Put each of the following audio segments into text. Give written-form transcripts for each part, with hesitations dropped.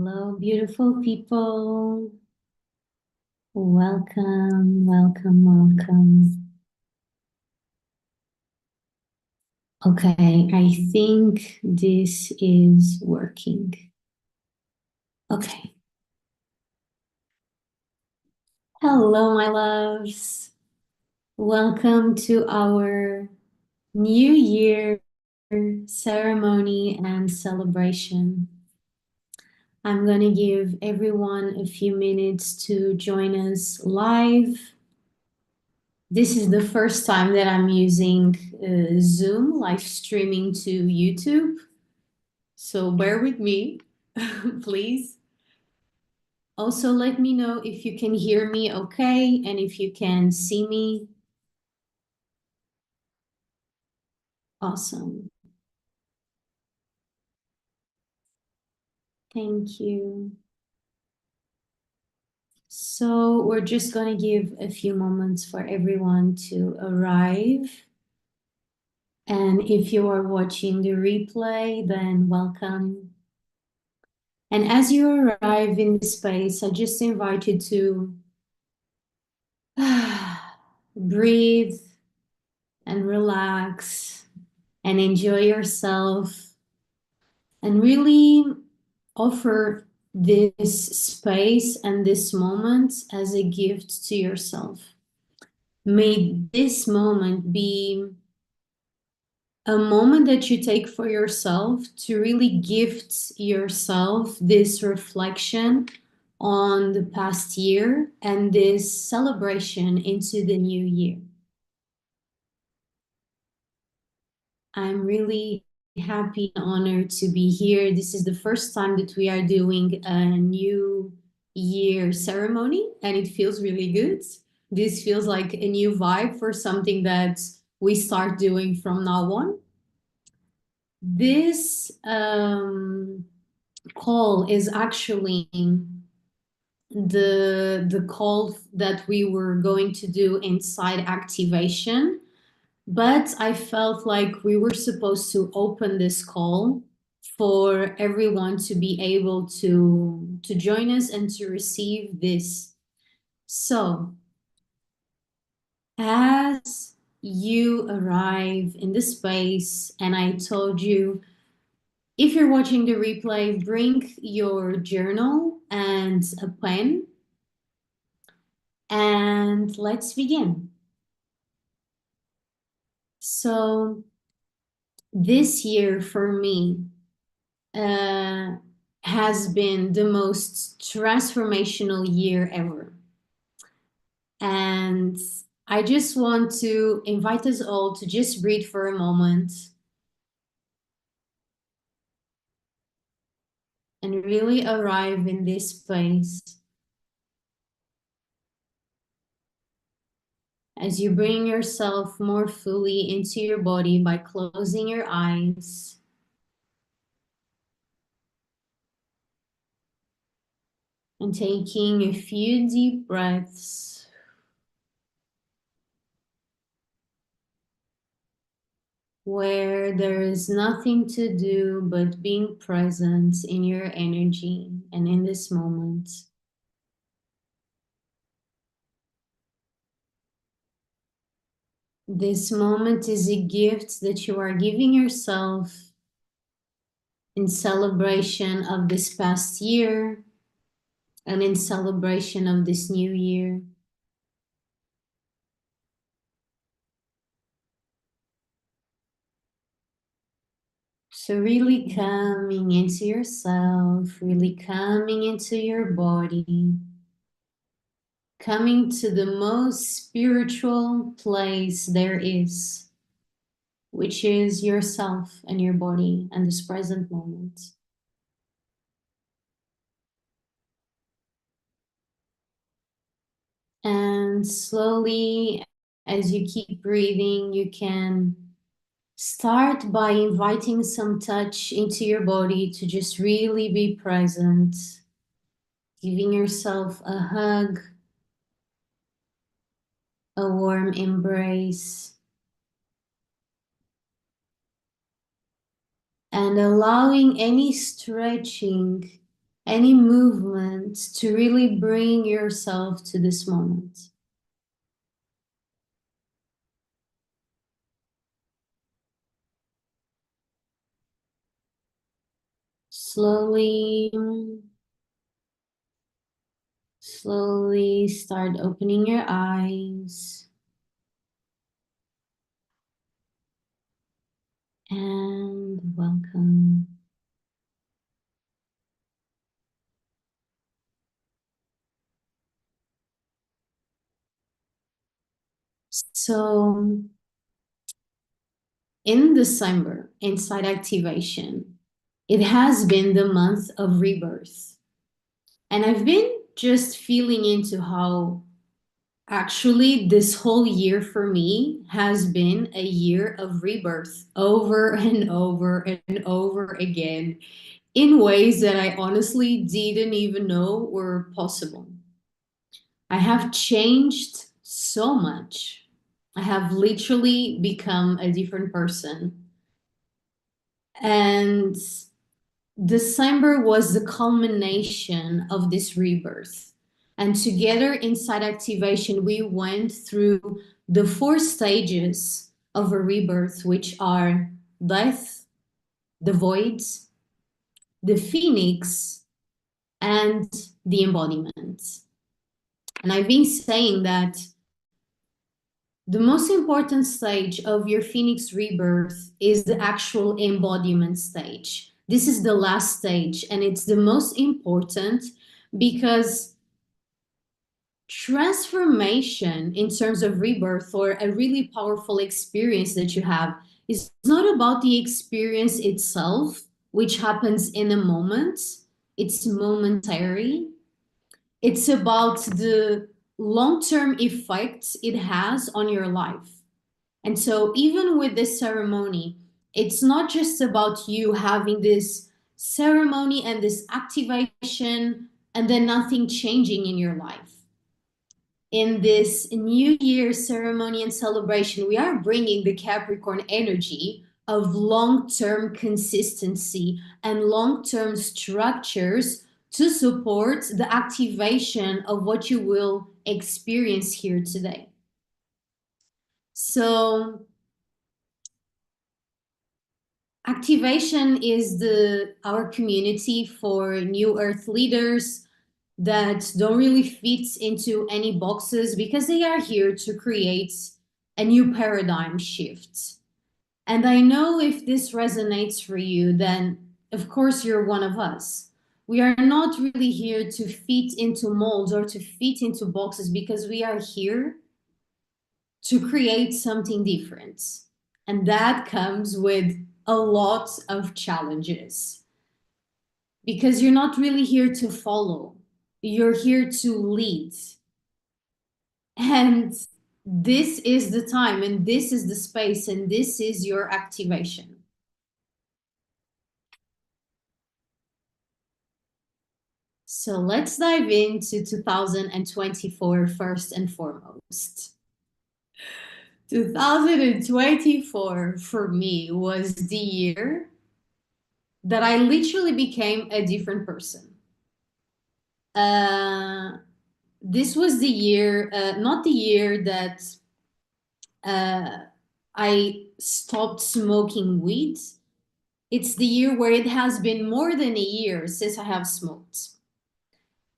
Hello, beautiful people. Welcome, welcome, welcome. Okay, I think this is working. Okay. Hello, my loves. Welcome to our New Year ceremony and celebration. I'm going to give everyone a few minutes to join us live. This is the first time that I'm using Zoom live streaming to YouTube. So bear with me, please. Also, let me know if you can hear me okay and if you can see me. Awesome. Thank you. So we're just going to give a few moments for everyone to arrive. And if you are watching the replay, then welcome. And as you arrive in the space, I just invite you to breathe and relax and enjoy yourself and really offer this space and this moment as a gift to yourself. May this moment be a moment that you take for yourself to really gift yourself this reflection on the past year and this celebration into the new year. I'm really happy and honored to be here. This is the first time that we are doing a new year ceremony, and it feels really good. This feels like a new vibe for something that we start doing from now on. This call is actually the call that we were going to do inside activation, but I felt like we were supposed to open this call for everyone to be able to join us and to receive this. So as you arrive in the space, and I told you, if you're watching the replay, bring your journal and a pen, and let's begin. So this year for me has been the most transformational year ever. And I just want to invite us all to just breathe for a moment and really arrive in this place. As you bring yourself more fully into your body by closing your eyes. And taking a few deep breaths. Where there is nothing to do but being present in your energy and in this moment. This moment is a gift that you are giving yourself in celebration of this past year and in celebration of this new year. So really coming into yourself, really coming into your body, coming to the most spiritual place there is, which is yourself and your body and this present moment. And slowly, as you keep breathing, you can start by inviting some touch into your body to just really be present, giving yourself a hug, a warm embrace, and allowing any stretching any movement to really bring yourself to this moment. Slowly, slowly start opening your eyes and welcome. So, in December, inside activation, it has been the month of rebirth. And I've been just feeling into how actually this whole year for me has been a year of rebirth over and over and over again in ways that I honestly didn't even know were possible. I have changed so much. I have literally become a different person. And December was the culmination of this rebirth. And together inside activation, we went through the four stages of a rebirth, which are death, the void, the phoenix, and the embodiment. And I've been saying that the most important stage of your phoenix rebirth is the actual embodiment stage. This is the last stage, and it's the most important because transformation in terms of rebirth or a really powerful experience that you have is not about the experience itself, which happens in a moment, it's momentary. It's about the long-term effects it has on your life. And so, even with this ceremony, it's not just about you having this ceremony and this activation and then nothing changing in your life. In this New Year ceremony and celebration, we are bringing the Capricorn energy of long term consistency and long term structures to support the activation of what you will experience here today. So, activation is our community for new earth leaders that don't really fit into any boxes because they are here to create a new paradigm shift. And I know if this resonates for you, then of course you're one of us. We are not really here to fit into molds or to fit into boxes because we are here to create something different. And that comes with a lot of challenges because you're not really here to follow, you're here to lead. And this is the time, and this is the space, and this is your activation. So let's dive into 2024 first and foremost. 2024 for me was the year that I literally became a different person. Uh, this was the year, not the year that uh, I stopped smoking weed. It's the year where it has been more than a year since I have smoked.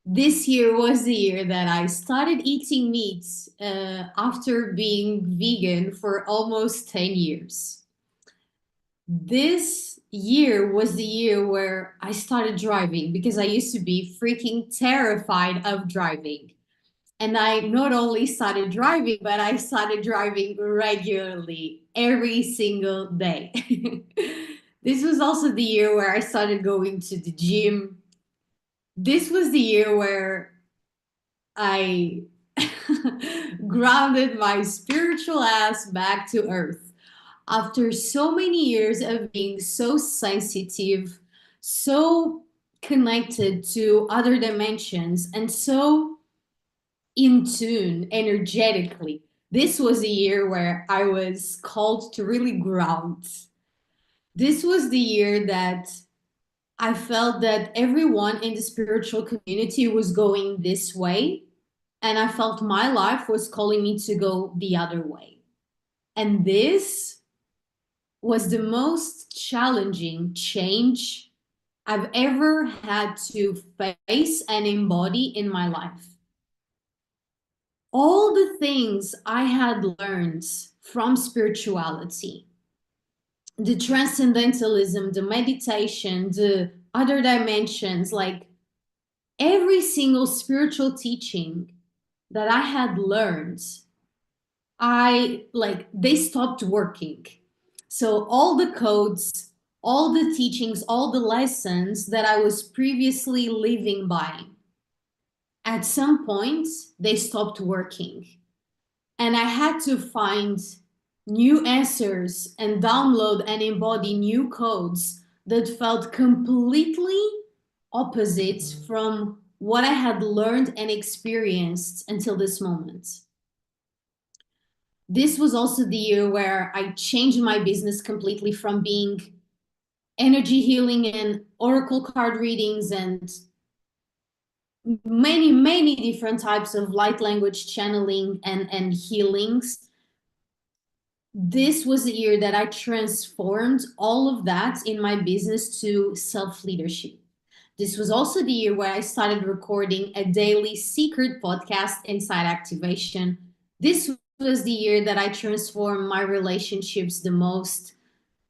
This year was the year that I started eating meat after being vegan for almost 10 years. This year was the year where I started driving because I used to be freaking terrified of driving. And I not only started driving, but I started driving regularly every single day. This was also the year where I started going to the gym. This was the year where I grounded my spiritual ass back to earth after so many years of being so sensitive, so connected to other dimensions, and so in tune energetically. This was a year where I was called to really ground. This was the year that I felt that everyone in the spiritual community was going this way, and I felt my life was calling me to go the other way. And this was the most challenging change I've ever had to face and embody in my life. All the things I had learned from spirituality, the transcendentalism, the meditation, the other dimensions, like every single spiritual teaching that I had learned, they stopped working. So all the codes, all the teachings, all the lessons that I was previously living by, at some point they stopped working. And I had to find new answers and download and embody new codes that felt completely opposite from what I had learned and experienced until this moment. This was also the year where I changed my business completely from being energy healing and oracle card readings and many different types of light language channeling and healings. This was the year that I transformed all of that in my business to self-leadership. This was also the year where I started recording a daily secret podcast, Inside Activation. This was the year that I transformed my relationships the most.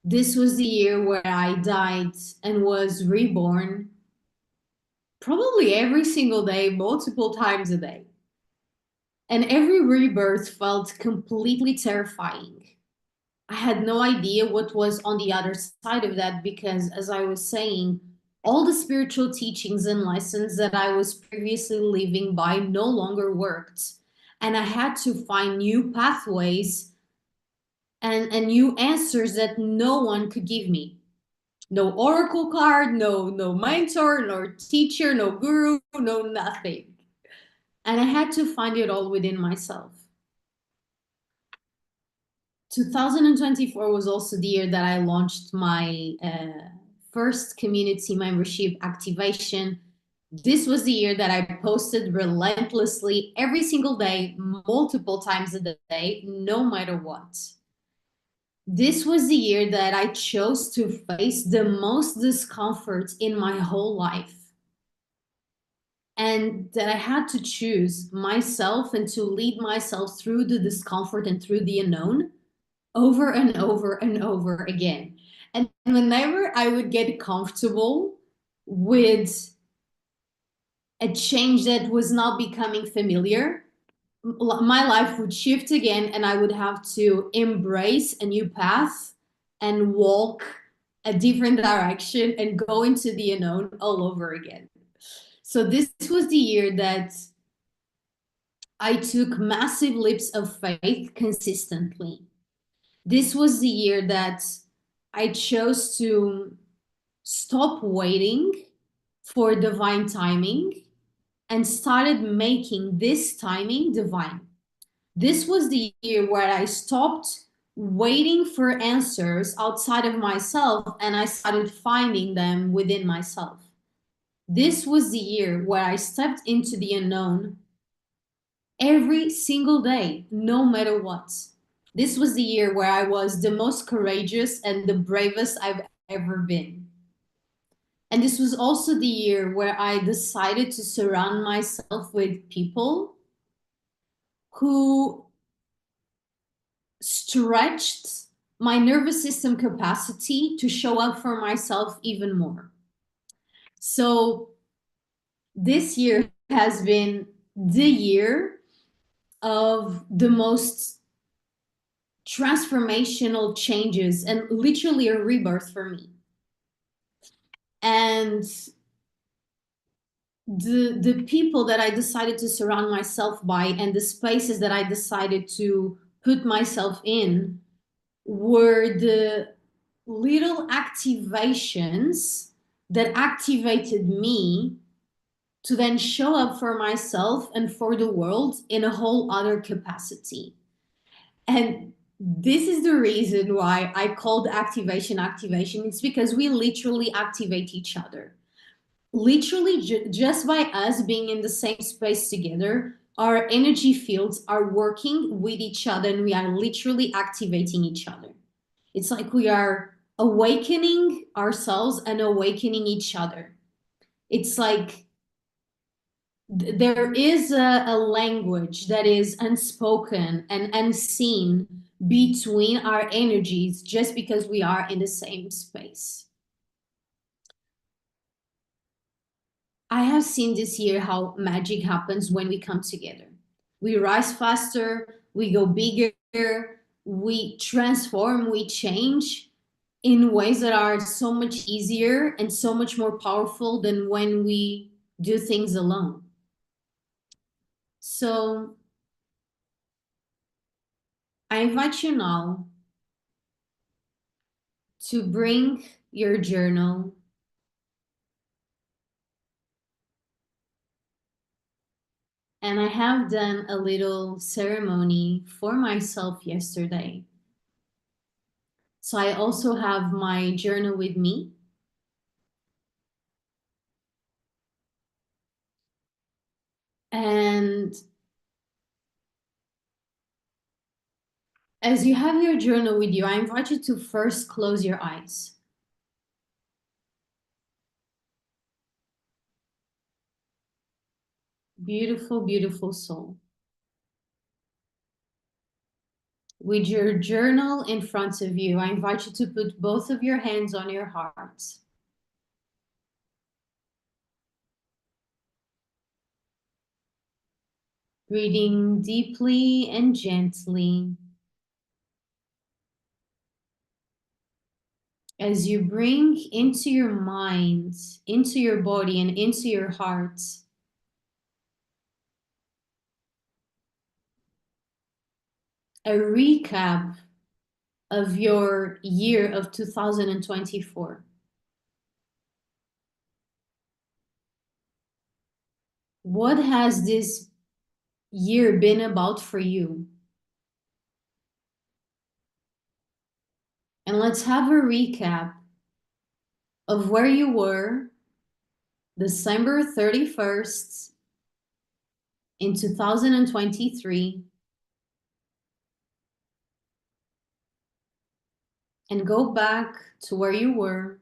This was the year where I died and was reborn probably every single day, multiple times a day. And every rebirth felt completely terrifying. I had no idea what was on the other side of that because, as I was saying, all the spiritual teachings and lessons that I was previously living by no longer worked. And I had to find new pathways and new answers that no one could give me. No oracle card, no mentor, no teacher, no guru, no nothing. And I had to find it all within myself. 2024 was also the year that I launched my first community membership activation. This was the year that I posted relentlessly every single day, multiple times a day, no matter what. This was the year that I chose to face the most discomfort in my whole life. And that I had to choose myself and to lead myself through the discomfort and through the unknown over and over and over again. And whenever I would get comfortable with a change that was not becoming familiar, my life would shift again and I would have to embrace a new path and walk a different direction and go into the unknown all over again. So this was the year that I took massive leaps of faith consistently. This was the year that I chose to stop waiting for divine timing and started making this timing divine. This was the year where I stopped waiting for answers outside of myself and I started finding them within myself. This was the year where I stepped into the unknown every single day, no matter what. This was the year where I was the most courageous and the bravest I've ever been. And this was also the year where I decided to surround myself with people who stretched my nervous system capacity to show up for myself even more. So this year has been the year of the most transformational changes and literally a rebirth for me. And the people that I decided to surround myself by and the spaces that I decided to put myself in were the little activations that activated me to then show up for myself and for the world in a whole other capacity. And this is the reason why I called activation activation. It's because we literally activate each other. Literally, just by us being in the same space together, our energy fields are working with each other and we are literally activating each other. It's like we are awakening ourselves and awakening each other. It's like there is a language that is unspoken and unseen between our energies just because we are in the same space. I have seen this year how magic happens when we come together. We rise faster, we go bigger, we transform, we change in ways that are so much easier and so much more powerful than when we do things alone. So I invite you now to bring your journal and I have done a little ceremony for myself yesterday. So I also have my journal with me. And as you have your journal with you, I invite you to first close your eyes. Beautiful, beautiful soul. With your journal in front of you, I invite you to put both of your hands on your heart. Breathing deeply and gently. As you bring into your mind, into your body, and into your heart a recap of your year of 2024. What has this year been about for you? And let's have a recap of where you were December 31st in 2023 and go back to where you were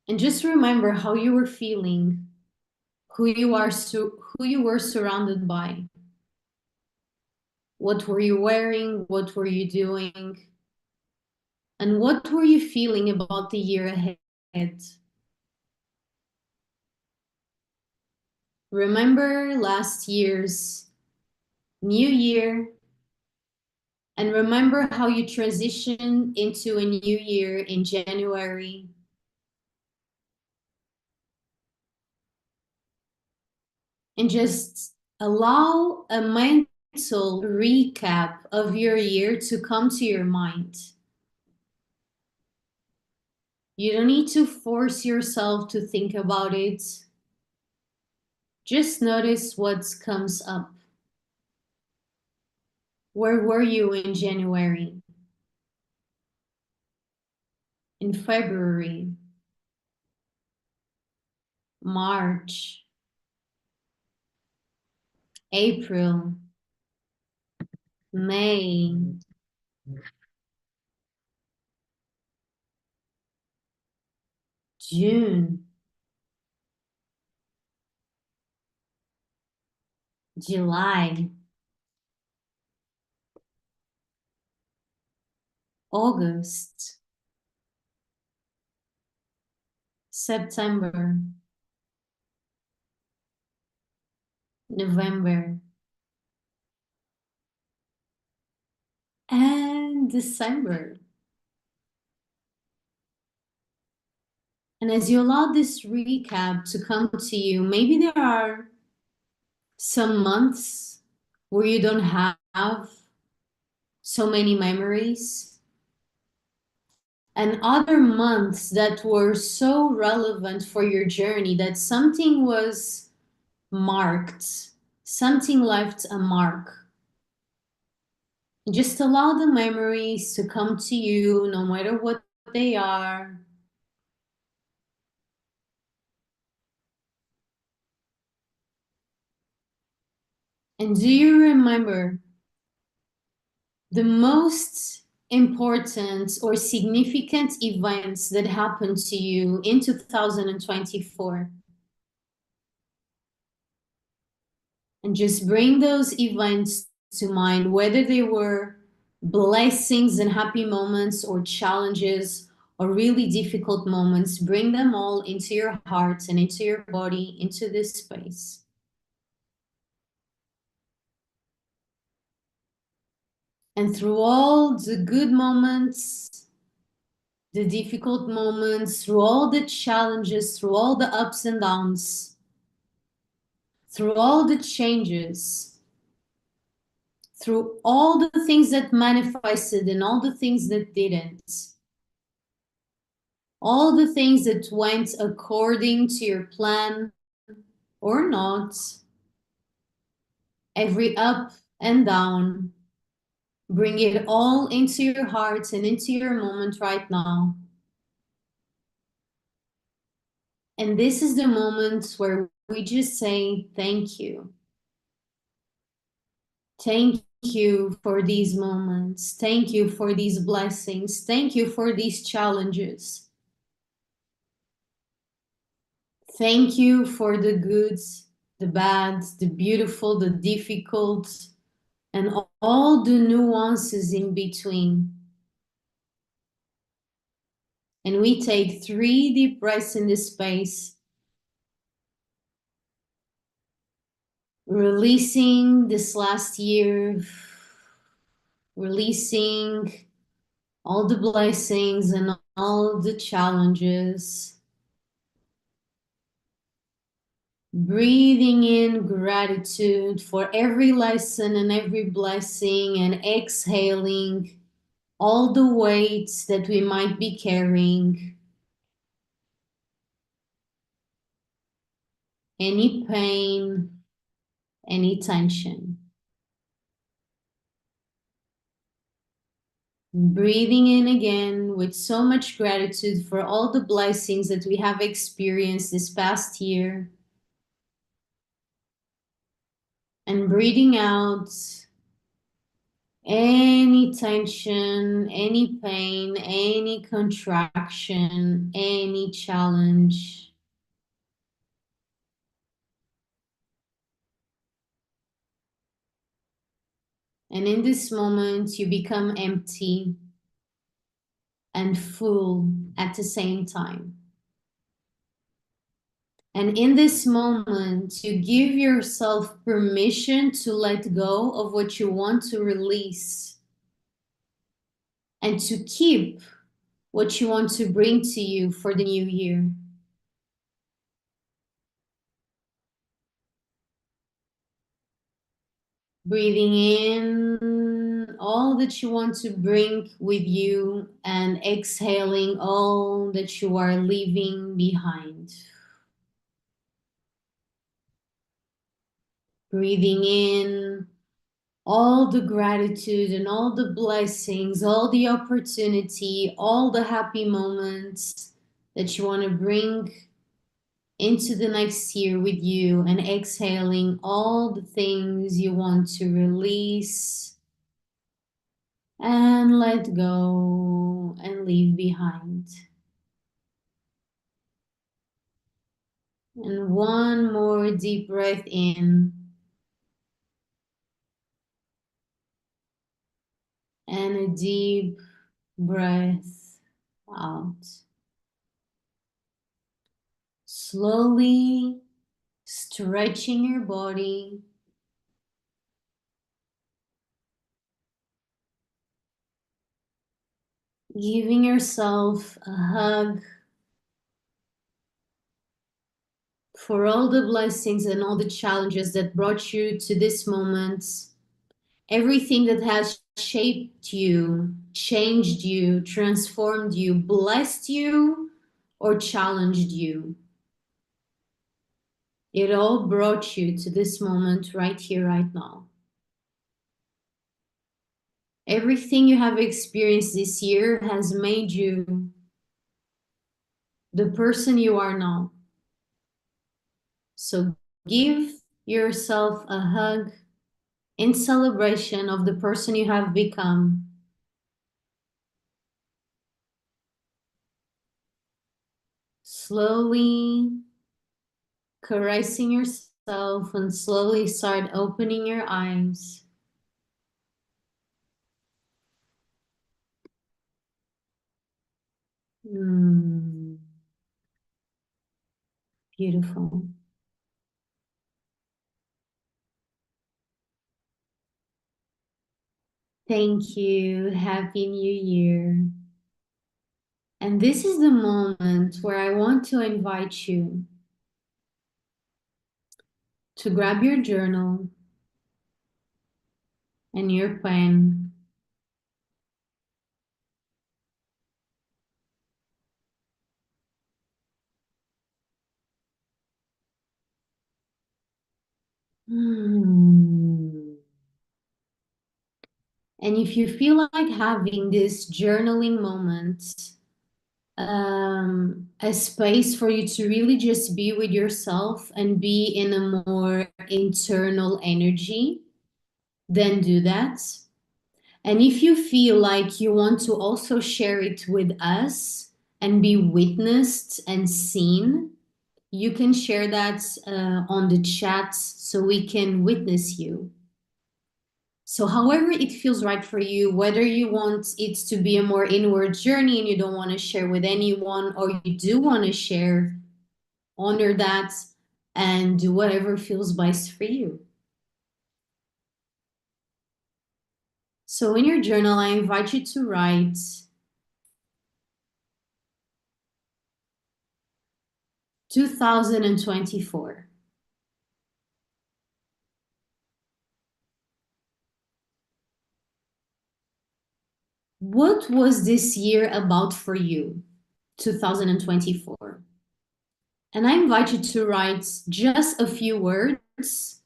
and just remember how you were feeling, who you were surrounded by. What were you wearing? What were you doing? And what were you feeling about the year ahead? Remember last year's new year and remember how you transitioned into a new year in January. And just allow a mental recap of your year to come to your mind. You don't need to force yourself to think about it. Just notice what comes up. Where were you in January? In February? March? April? May? June? July? August? September? November? And December? And as you allow this recap to come to you, maybe there are some months where you don't have so many memories, and other months that were so relevant for your journey that something was marked, something left a mark. Just allow the memories to come to you, no matter what they are. And do you remember the most important or significant events that happened to you in 2024? And just bring those events to mind, whether they were blessings and happy moments or challenges or really difficult moments. Bring them all into your heart and into your body, into this space. And through all the good moments, the difficult moments, through all the challenges, through all the ups and downs, through all the changes, through all the things that manifested and all the things that didn't, all the things that went according to your plan or not, every up and down, bring it all into your heart and into your moment right now. And this is the moment where we just say thank you. Thank you for these moments. Thank you for these blessings. Thank you for these challenges. Thank you for the good, the bad, the beautiful, the difficult, and all the nuances in between. And we take 3 deep breaths in this space, releasing this last year, releasing all the blessings and all the challenges. Breathing in gratitude for every lesson and every blessing, and exhaling all the weights that we might be carrying, any pain, any tension. Breathing in again with so much gratitude for all the blessings that we have experienced this past year. And breathing out any tension, any pain, any contraction, any challenge. And in this moment, you become empty and full at the same time. And in this moment, you give yourself permission to let go of what you want to release and to keep what you want to bring to you for the new year. Breathing in all that you want to bring with you and exhaling all that you are leaving behind. Breathing in all the gratitude and all the blessings, all the opportunity, all the happy moments that you want to bring into the next year with you, and exhaling all the things you want to release and let go and leave behind. And one more deep breath in. And a deep breath out. Slowly stretching your body. Giving yourself a hug for all the blessings and all the challenges that brought you to this moment. Everything that has shaped you, changed you, transformed you, blessed you, or challenged you. It all brought you to this moment right here, right now. Everything you have experienced this year has made you the person you are now. So give yourself a hug in celebration of the person you have become. Slowly caressing yourself and slowly start opening your eyes. Beautiful. Thank you. Happy New Year. And this is the moment where I want to invite you to grab your journal and your pen. And if you feel like having this journaling moment, a space for you to really just be with yourself and be in a more internal energy, then do that. And if you feel like you want to also share it with us and be witnessed and seen, you can share that on the chat so we can witness you. So, however it feels right for you, whether you want it to be a more inward journey and you don't want to share with anyone, or you do want to share, honor that and do whatever feels best for you. So, in your journal, I invite you to write 2024. What was this year about for you, 2024? And I invite you to write just a few words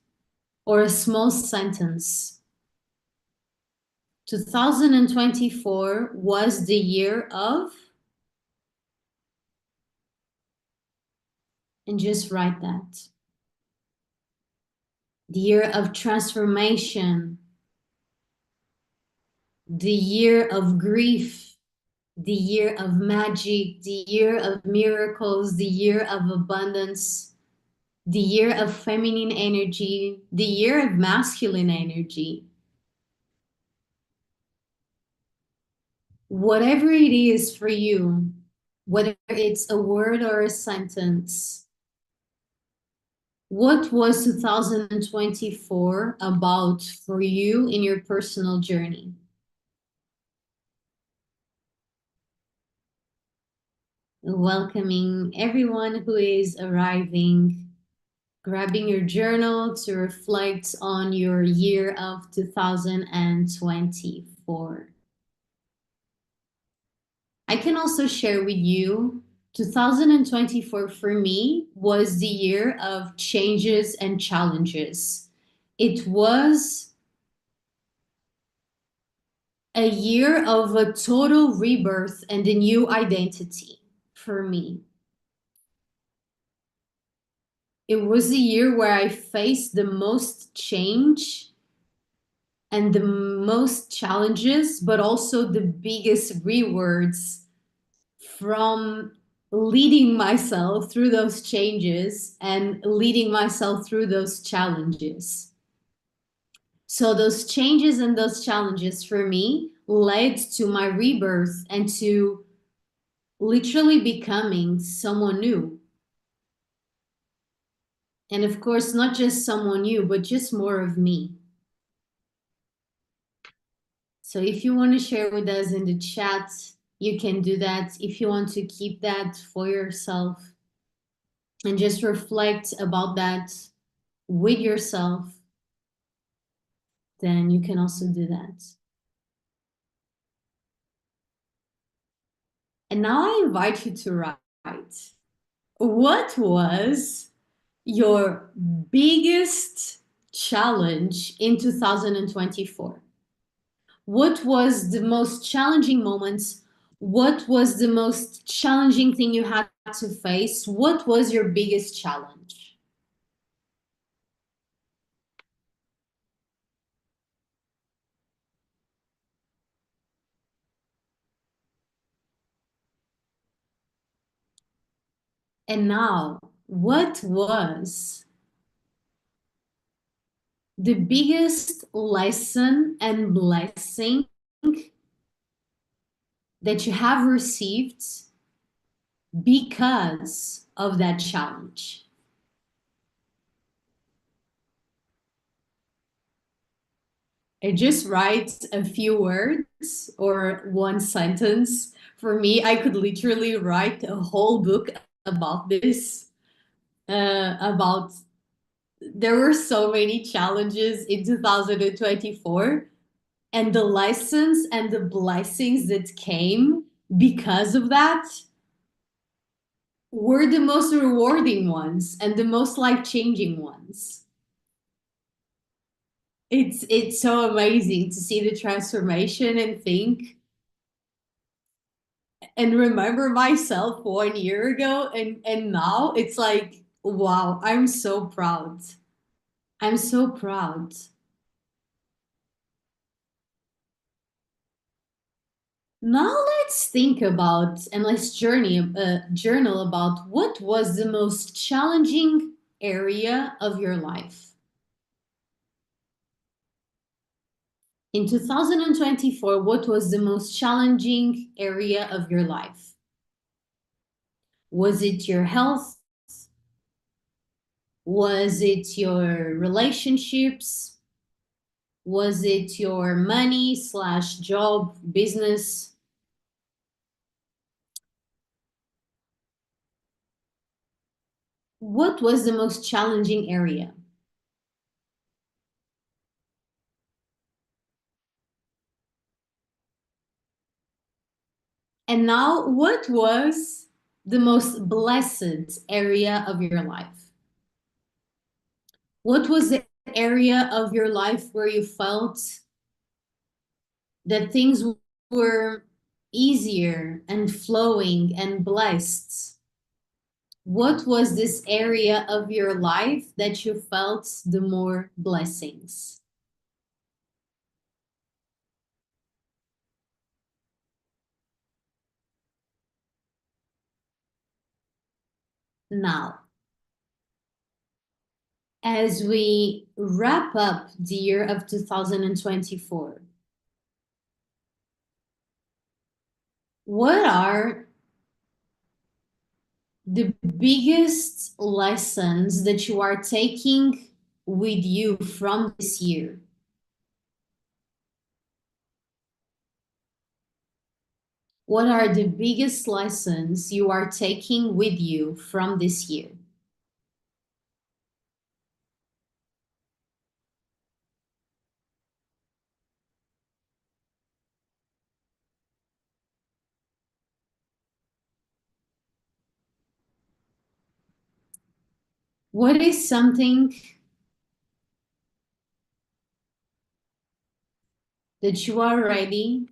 or a small sentence. 2024 was the year of, and just write that. The year of transformation, the year of grief, the year of magic, the year of miracles, the year of abundance, the year of feminine energy, the year of masculine energy. Whatever it is for you, whether it's a word or a sentence, what was 2024 about for you in your personal journey? Welcoming everyone who is arriving, grabbing your journal to reflect on your year of 2024. I can also share with you 2024 for me was the year of changes and challenges. It was a year of a total rebirth and a new identity for me. It was a year where I faced the most change and the most challenges, but also the biggest rewards from leading myself through those changes and leading myself through those challenges. So, those changes and those challenges for me led to my rebirth and to literally becoming someone new. And of course, not just someone new, but just more of me. So if you want to share with us in the chat, you can do that. If you want to keep that for yourself and just reflect about that with yourself, then you can also do that. And now I invite you to write. What was your biggest challenge in 2024? What was the most challenging moments? What was the most challenging thing you had to face? What was your biggest challenge? And now, what was the biggest lesson and blessing that you have received because of that challenge? I just write a few words or one sentence. For me, I could literally write a whole book about this. About there were so many challenges in 2024, and the lessons and the blessings that came because of that were the most rewarding ones and the most life-changing ones. It's so amazing to see the transformation and think and remember myself 1 year ago and now it's like wow, I'm so proud. I'm so proud. Now let's think about and let's journal about what was the most challenging area of your life. In 2024, what was the most challenging area of your life? Was it your health? Was it your relationships? Was it your money slash job, business? What was the most challenging area? And now, what was the most blessed area of your life? What was the area of your life where you felt that things were easier and flowing and blessed? What was this area of your life that you felt the more blessings? Now, as we wrap up the year of 2024, what are the biggest lessons that you are taking with you from this year? What are the biggest lessons you are taking with you from this year? What is something that you are ready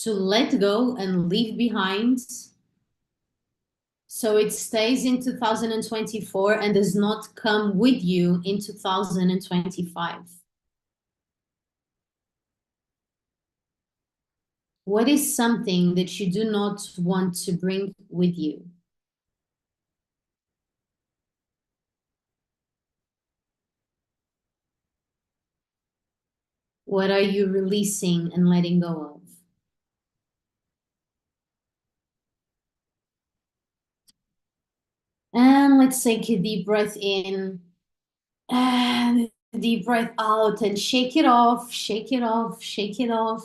to let go and leave behind so it stays in 2024 and does not come with you in 2025? What is something that you do not want to bring with you? What are you releasing and letting go of? And let's take a deep breath in and a deep breath out and shake it off, shake it off, shake it off.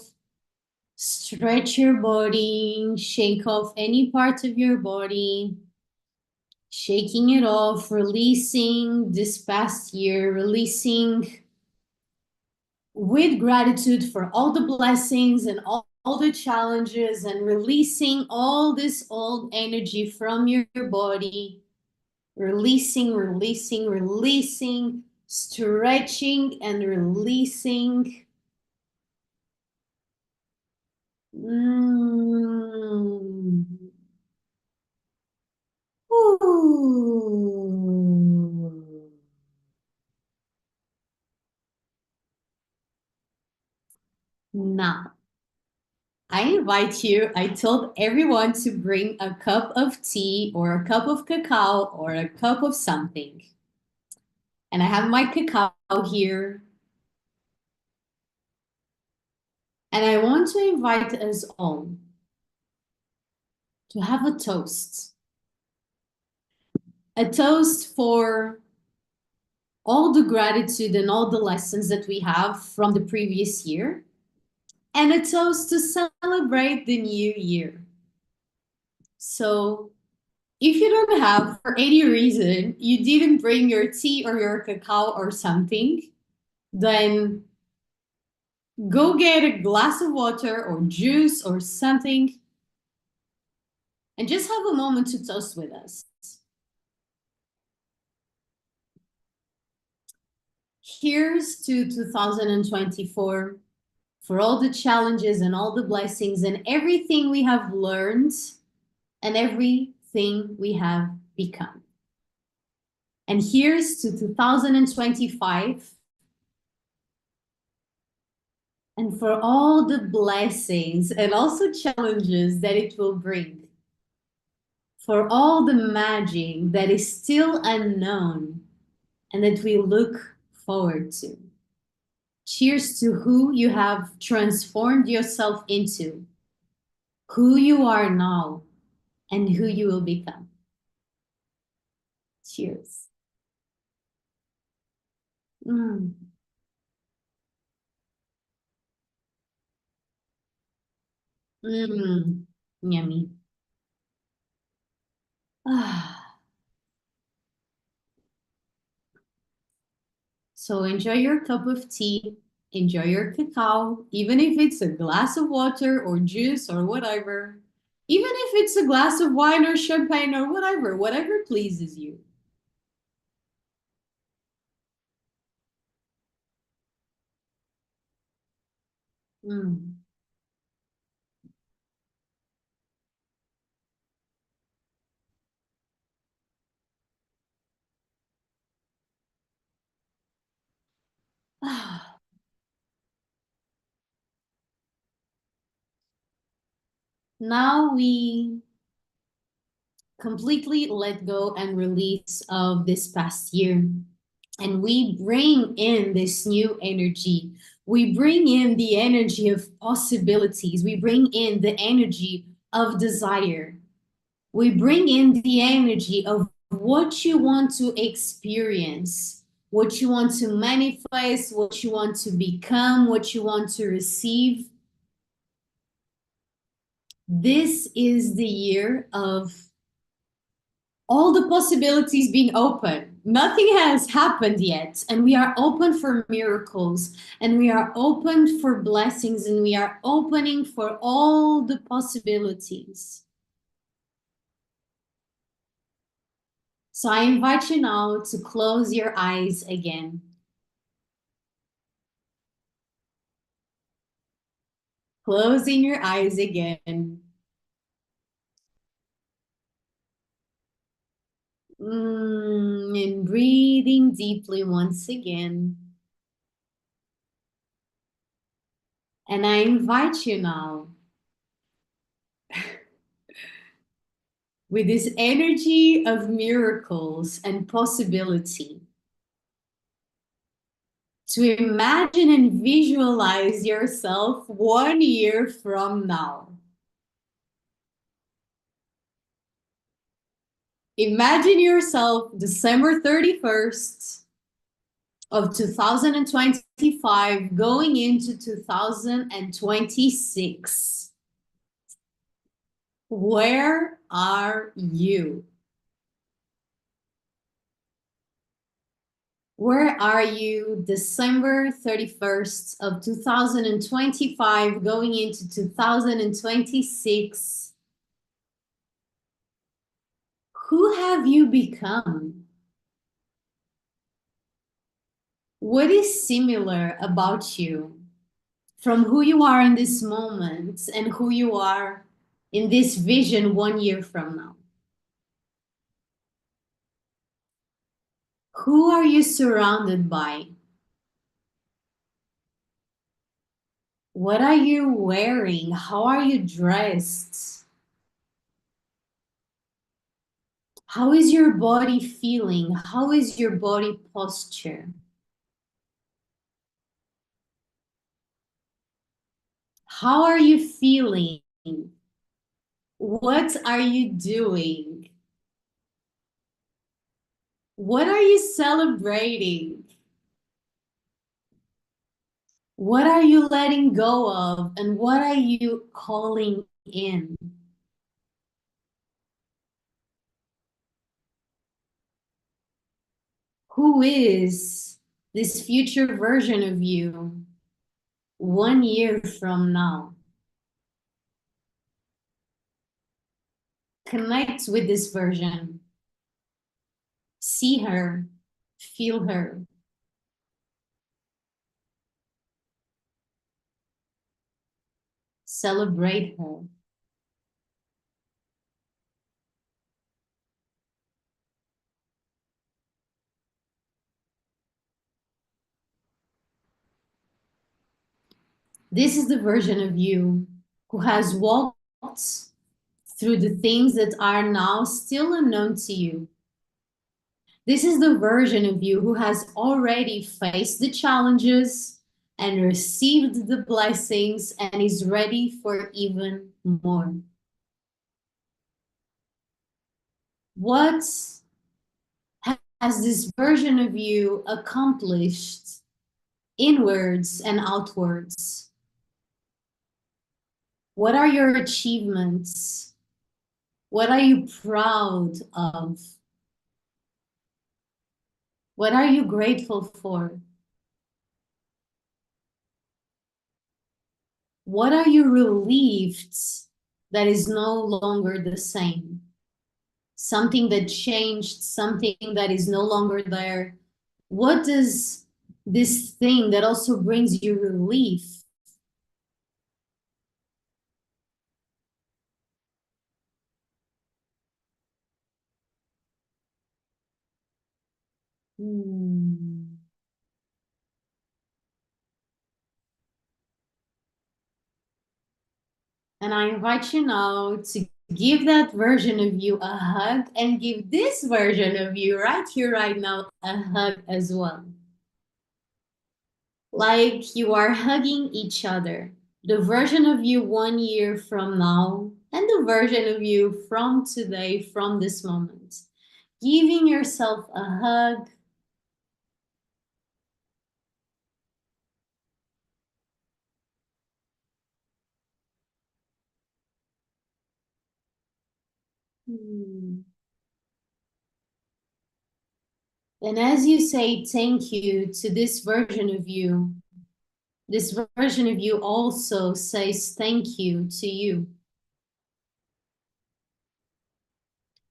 Stretch your body, shake off any part of your body, shaking it off, releasing this past year, releasing with gratitude for all the blessings and all the challenges, and releasing all this old energy from your body. Releasing, releasing, releasing, stretching and releasing. Mm. Ooh. Now, I invite you, I told everyone to bring a cup of tea or a cup of cacao or a cup of something. And I have my cacao here. And I want to invite us all to have a toast. A toast for all the gratitude and all the lessons that we have from the previous year, and a toast to celebrate the new year. So, if you don't have, for any reason, you didn't bring your tea or your cacao or something, then go get a glass of water or juice or something and just have a moment to toast with us. Here's to 2024 for all the challenges and all the blessings and everything we have learned and everything we have become. And here's to 2025 and for all the blessings and also challenges that it will bring, for all the magic that is still unknown and that we look forward to. Cheers to who you have transformed yourself into, who you are now, and who you will become. Cheers. Mm. Mm. Yummy. Ah. So enjoy your cup of tea, enjoy your cacao, even if it's a glass of water or juice or whatever, even if it's a glass of wine or champagne or whatever, whatever pleases you. Mm. Ah. Now we completely let go and release of this past year. And we bring in this new energy. We bring in the energy of possibilities. We bring in the energy of desire. We bring in the energy of what you want to experience, what you want to manifest, what you want to become, what you want to receive. This is the year of all the possibilities being open. Nothing has happened yet, and we are open for miracles, and we are open for blessings, and we are opening for all the possibilities. So I invite you now to close your eyes again. Closing your eyes again. And breathing deeply once again. And I invite you now, with this energy of miracles and possibility, to imagine and visualize yourself 1 year from now. Imagine yourself December 31st of 2025 going into 2026. Where are you? Where are you December 31st of 2025 going into 2026? Who have you become? What is similar about you from who you are in this moment and who you are in this vision 1 year from now. Who are you surrounded by? What are you wearing? How are you dressed? How is your body feeling? How is your body posture? How are you feeling? What are you doing? What are you celebrating? What are you letting go of? And what are you calling in? Who is this future version of you 1 year from now? Connect with this version. See her, feel her. Celebrate her. This is the version of you who has walked through the things that are now still unknown to you. This is the version of you who has already faced the challenges and received the blessings and is ready for even more. What has this version of you accomplished inwards and outwards? What are your achievements? What are you proud of? What are you grateful for? What are you relieved that is no longer the same? Something that changed, something that is no longer there. What does this thing that also brings you relief? Hmm. And I invite you now to give that version of you a hug and give this version of you right here, right now, a hug as well. Like you are hugging each other. The version of you 1 year from now and the version of you from today, from this moment. Giving yourself a hug. Hmm. And as you say thank you to this version of you, this version of you also says thank you to you.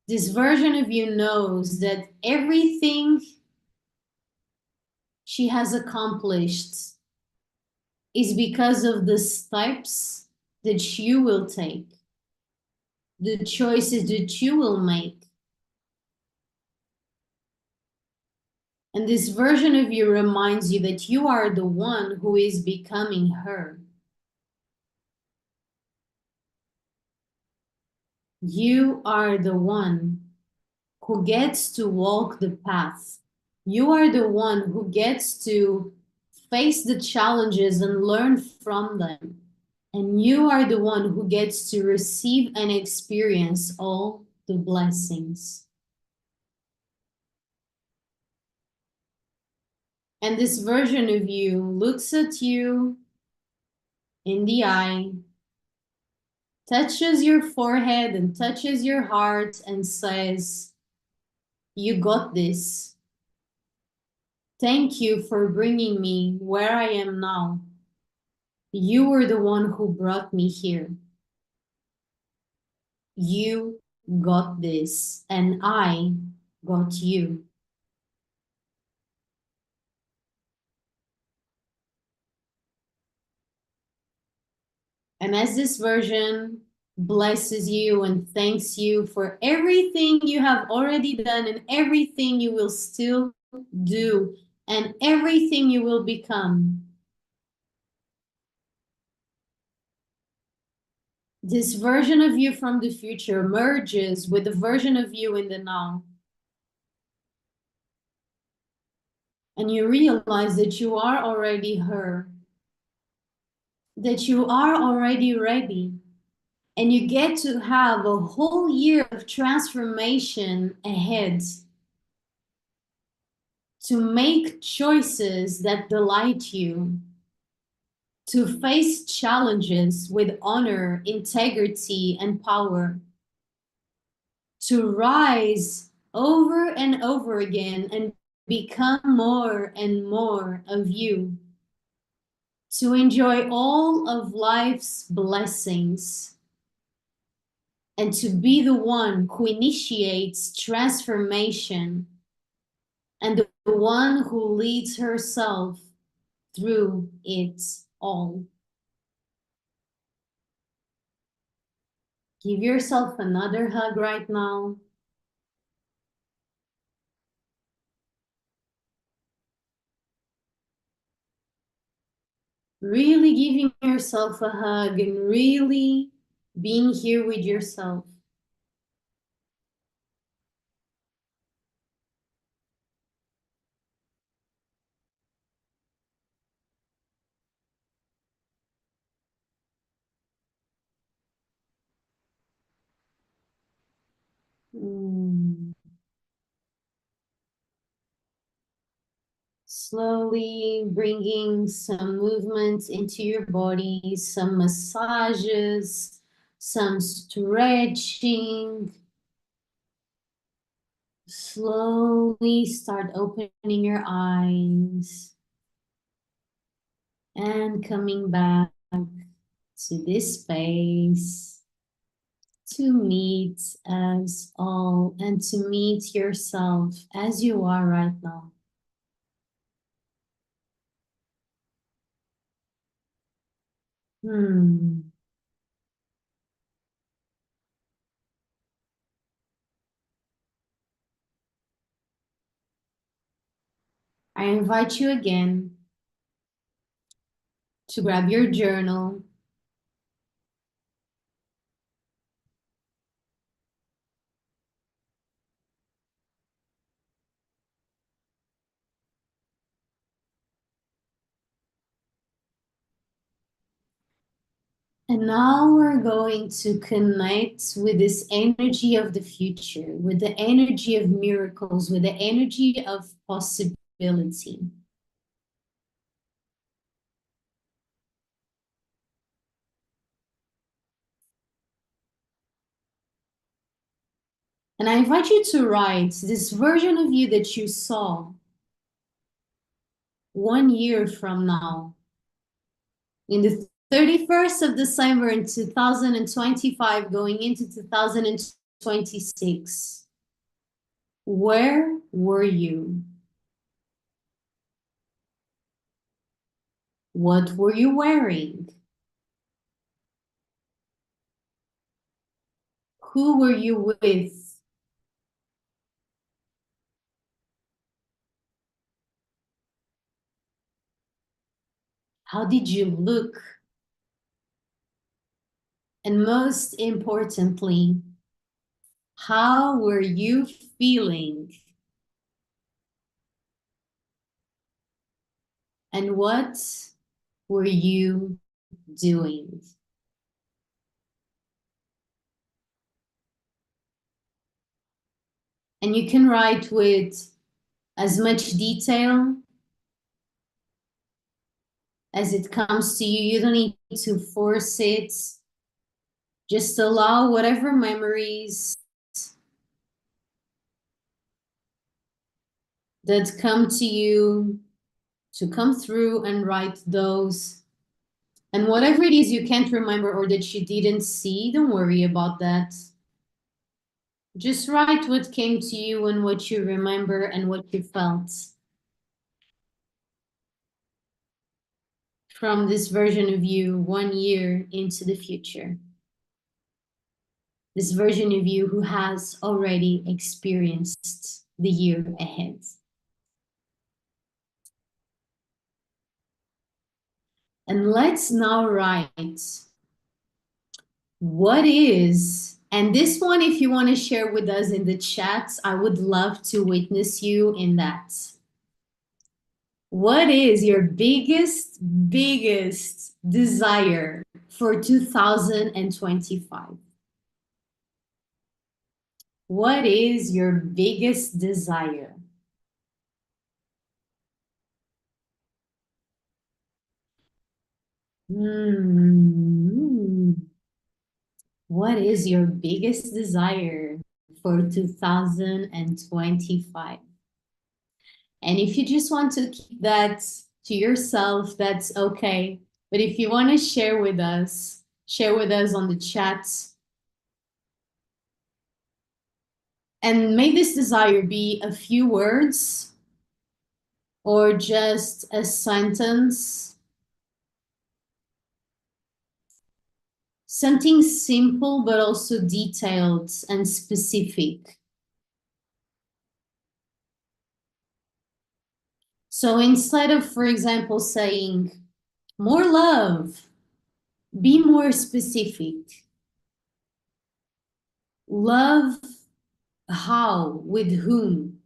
This version of you knows that everything she has accomplished is because of the steps that you will take, the choices that you will make. And this version of you reminds you that you are the one who is becoming her. You are the one who gets to walk the path. You are the one who gets to face the challenges and learn from them. And you are the one who gets to receive and experience all the blessings. And this version of you looks at you in the eye, touches your forehead and touches your heart and says, "You got this. Thank you for bringing me where I am now. You were the one who brought me here. You got this, and I got you." And as this version blesses you and thanks you for everything you have already done and everything you will still do and everything you will become, this version of you from the future merges with the version of you in the now. And you realize that you are already her, that you are already ready. And you get to have a whole year of transformation ahead to make choices that delight you, to face challenges with honor, integrity, and power, to rise over and over again and become more and more of you, to enjoy all of life's blessings, and to be the one who initiates transformation and the one who leads herself through it all. Give yourself another hug right now. Really giving yourself a hug and really being here with yourself. Mm. Slowly bringing some movements into your body, some massages, some stretching. Slowly start opening your eyes and coming back to this space to meet us all and to meet yourself as you are right now. I invite you again to grab your journal. And now we're going to connect with this energy of the future, with the energy of miracles, with the energy of possibility. And I invite you to write this version of you that you saw 1 year from now, in the 31st of December in 2025, going into 2026. Where were you? What were you wearing? Who were you with? How did you look? And most importantly, how were you feeling? And what were you doing? And you can write with as much detail as it comes to you. You don't need to force it. Just allow whatever memories that come to you to come through and write those. And whatever it is you can't remember or that you didn't see, don't worry about that. Just write what came to you and what you remember and what you felt. from this version of you 1 year into the future? This version of you who has already experienced the year ahead. And let's now write what is, and this one, if you want to share with us in the chats, I would love to witness you in that. What is your biggest desire for 2025? What is your biggest desire? What is your biggest desire for 2025? And if you just want to keep that to yourself, that's okay. But if you want to share with us on the chat. And may this desire be a few words or just a sentence. Something simple, but also detailed and specific. So instead of, for example, saying more love, be more specific. Love how? With whom?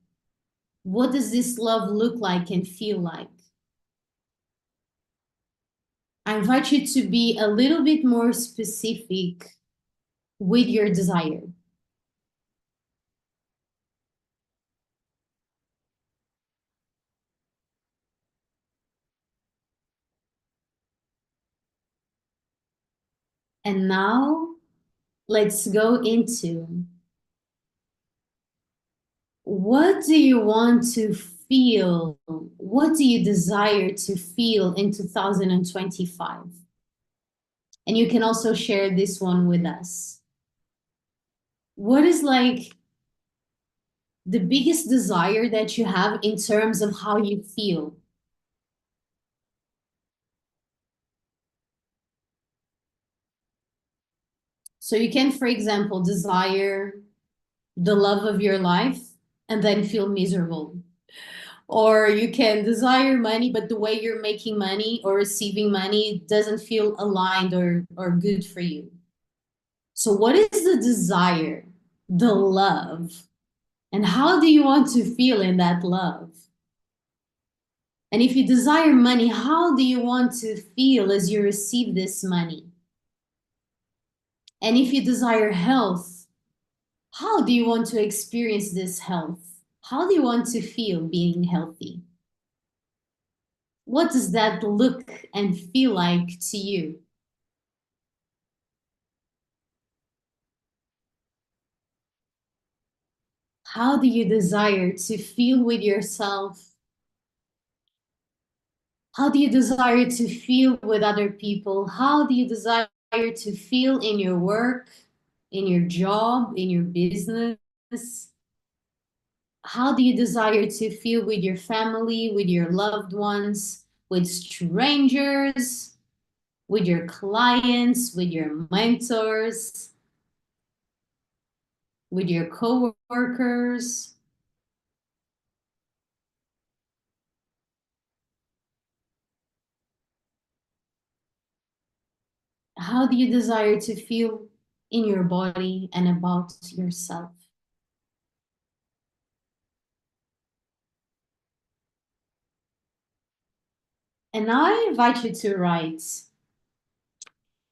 What does this love look like and feel like? I invite you to be a little bit more specific with your desire. And now let's go into what do you want to feel? What do you desire to feel in 2025? And you can also share this one with us. What is like the biggest desire that you have in terms of how you feel? So you can, for example, desire the love of your life and then feel miserable. Or you can desire money, but the way you're making money or receiving money doesn't feel aligned or good for you. So what is the desire, the love, and how do you want to feel in that love? And if you desire money, how do you want to feel as you receive this money? And if you desire health, how do you want to experience this health? How do you want to feel being healthy? What does that look and feel like to you? How do you desire to feel with yourself? How do you desire to feel with other people? How do you desire to feel in your work, in your job, in your business? How do you desire to feel with your family, with your loved ones, with strangers, with your clients, with your mentors, with your co-workers? How do you desire to feel in your body and about yourself? And now I invite you to write,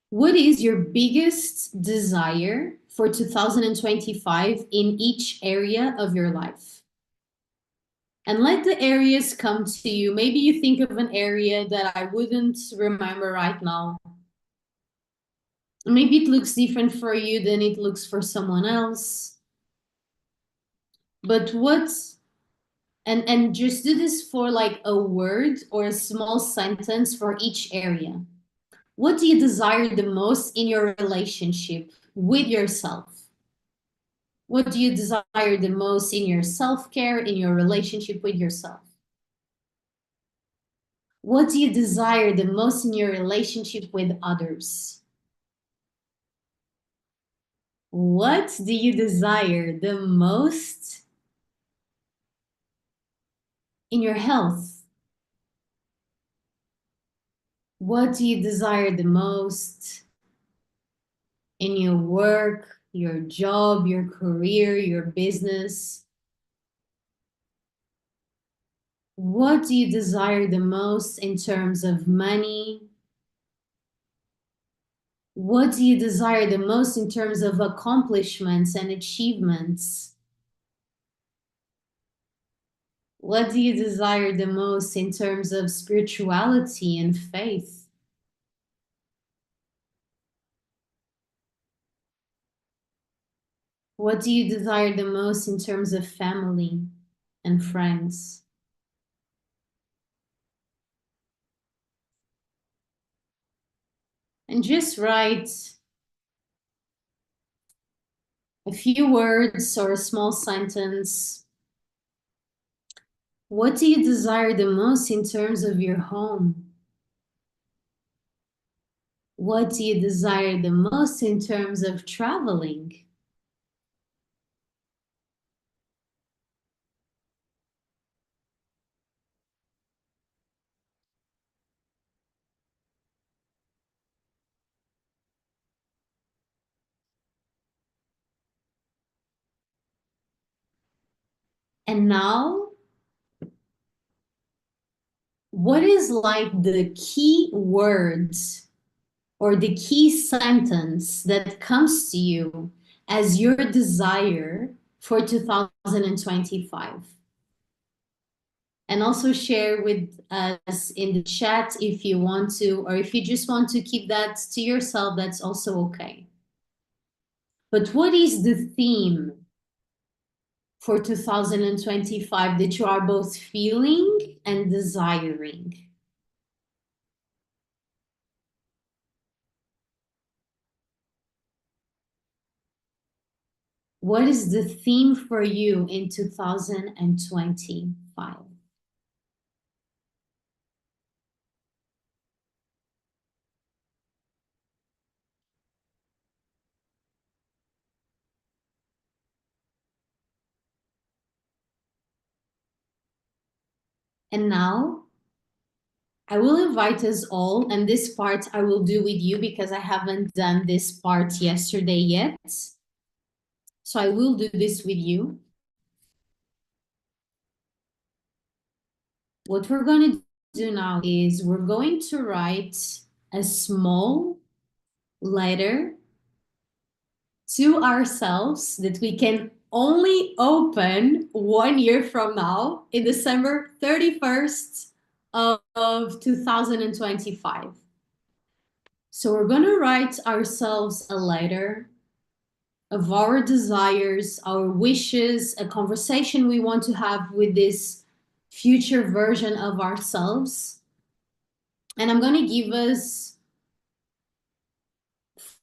what is your biggest desire for 2025 in each area of your life? And let the areas come to you. Maybe you think of an area that I wouldn't remember right now. Maybe it looks different for you than it looks for someone else. But what, and just do this for like a word or a small sentence for each area. What do you desire the most in your relationship with yourself? What do you desire the most in your self-care, in your relationship with yourself? What do you desire the most in your relationship with others? What do you desire the most in your health? What do you desire the most in your work, your job, your career, your business? What do you desire the most in terms of money? What do you desire the most in terms of accomplishments and achievements? What do you desire the most in terms of spirituality and faith? What do you desire the most in terms of family and friends? And just write a few words or a small sentence. What do you desire the most in terms of your home? What do you desire the most in terms of traveling? And now, what is like the key words or the key sentence that comes to you as your desire for 2025? And also share with us in the chat if you want to, or if you just want to keep that to yourself, that's also okay. But what is the theme for 2025 that you are both feeling and desiring? What is the theme for you in 2025? And now I will invite us all, and this part I will do with you because I haven't done this part yesterday yet. So I will do this with you. What we're going to do now is we're going to write a small letter to ourselves that we can only open 1 year from now in December 31st of 2025. So we're going to write ourselves a letter of our desires, our wishes, a conversation we want to have with this future version of ourselves. And I'm going to give us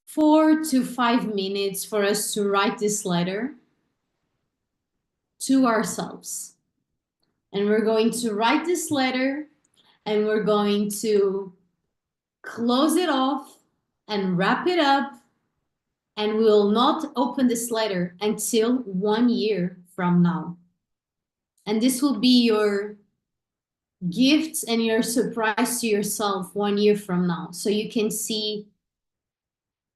4 to 5 minutes for us to write this letter to ourselves. And we're going to write this letter and we're going to close it off and wrap it up. And we will not open this letter until 1 year from now. And this will be your gift and your surprise to yourself 1 year from now. So you can see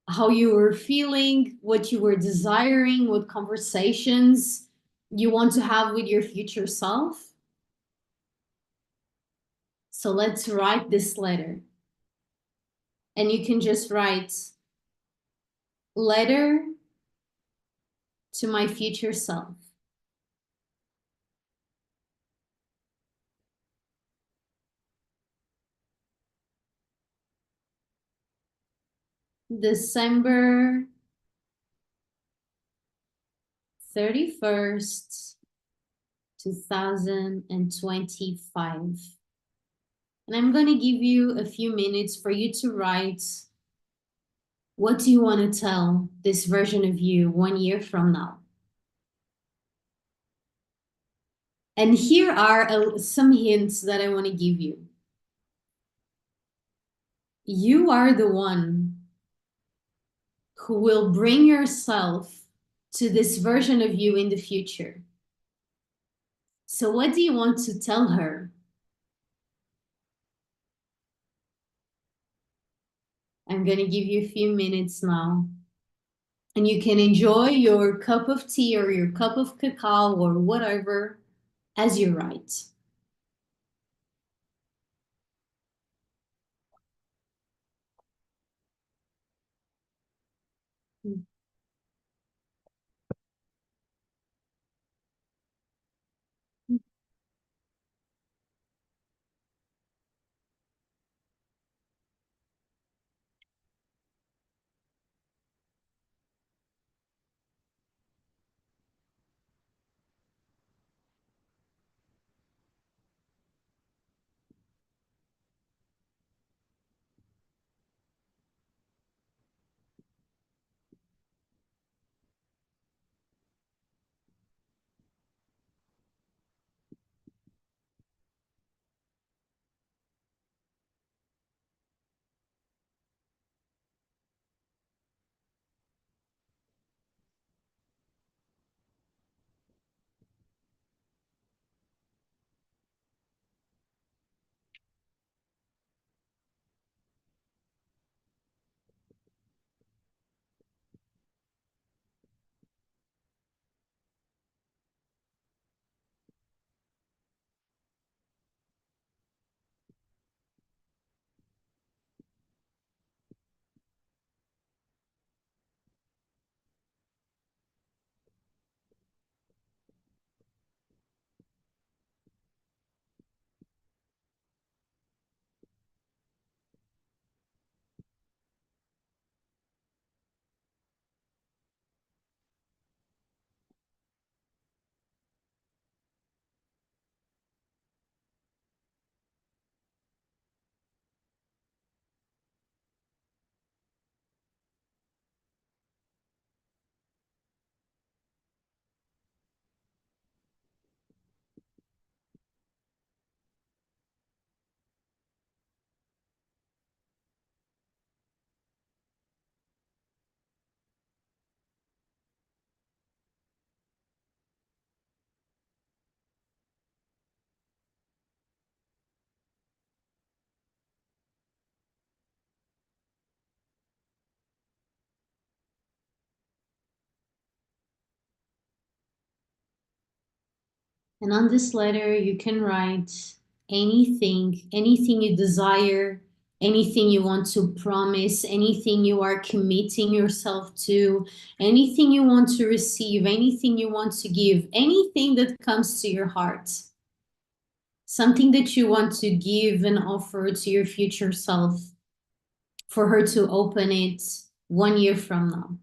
how you were feeling, what you were desiring, what conversations you want to have with your future self. So let's write this letter. And you can just write letter to my future self. December 31st, 2025. And I'm going to give you a few minutes for you to write what do you want to tell this version of you 1 year from now. And here are some hints that I want to give you. You are the one who will bring yourself to this version of you in the future. So, what do you want to tell her? I'm going to give you a few minutes now. And you can enjoy your cup of tea or your cup of cacao or whatever as you write. And on this letter, you can write anything you desire, anything you want to promise, anything you are committing yourself to, anything you want to receive, anything you want to give, anything that comes to your heart, something that you want to give and offer to your future self for her to open it 1 year from now.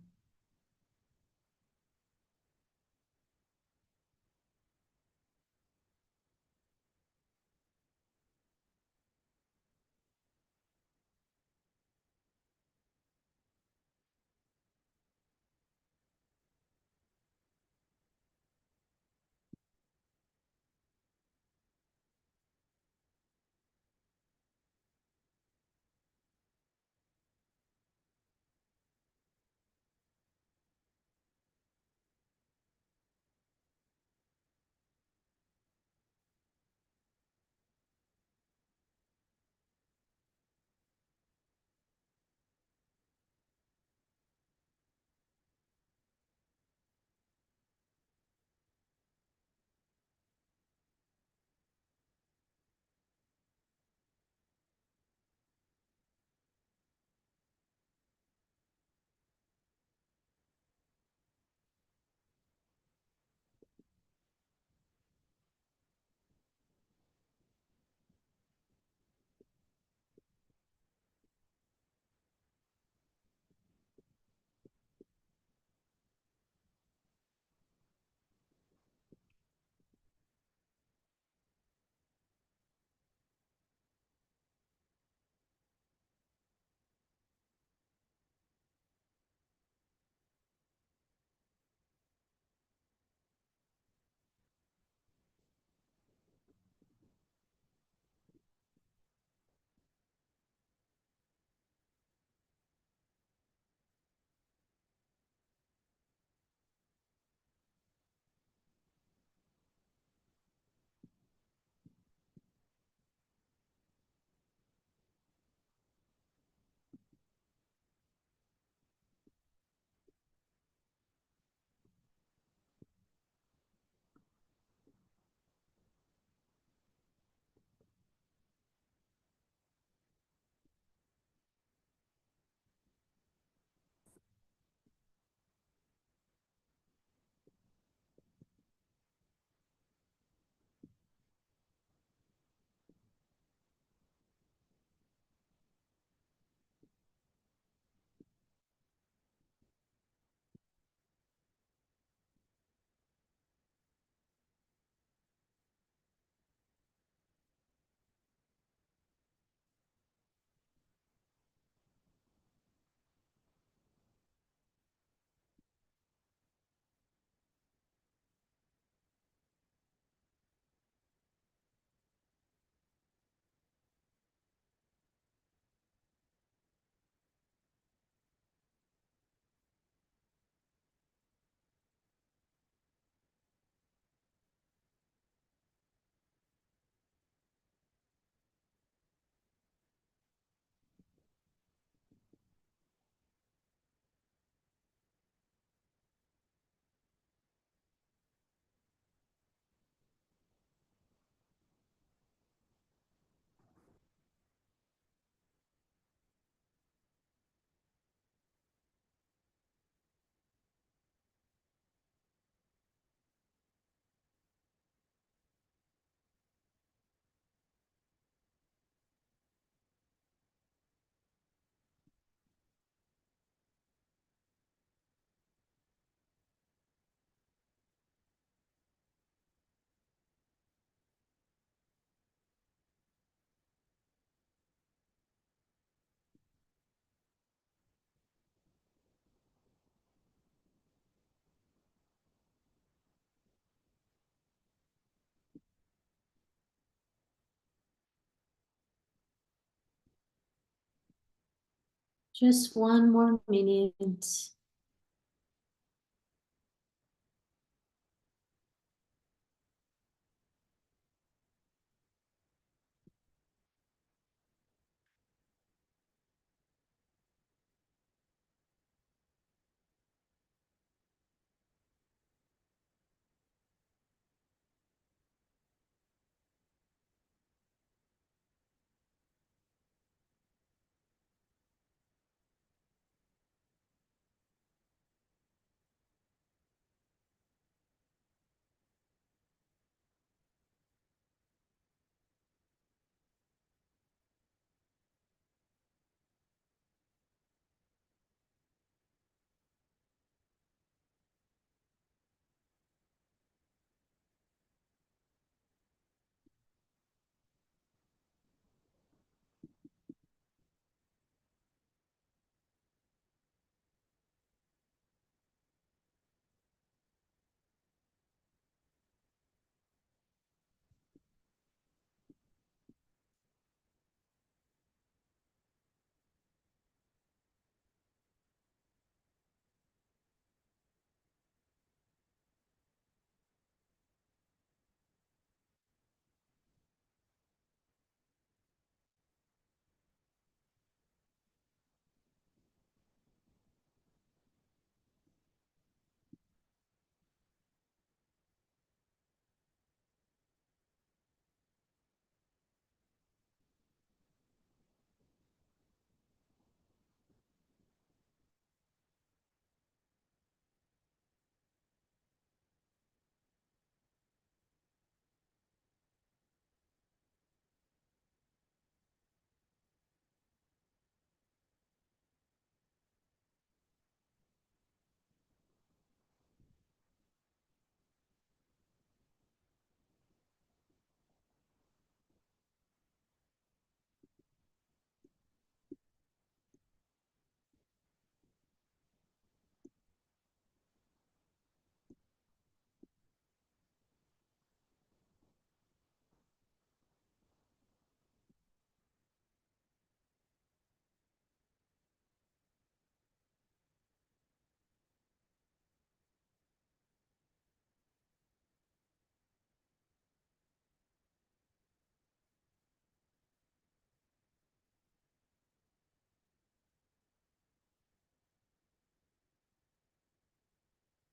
Just one more minute.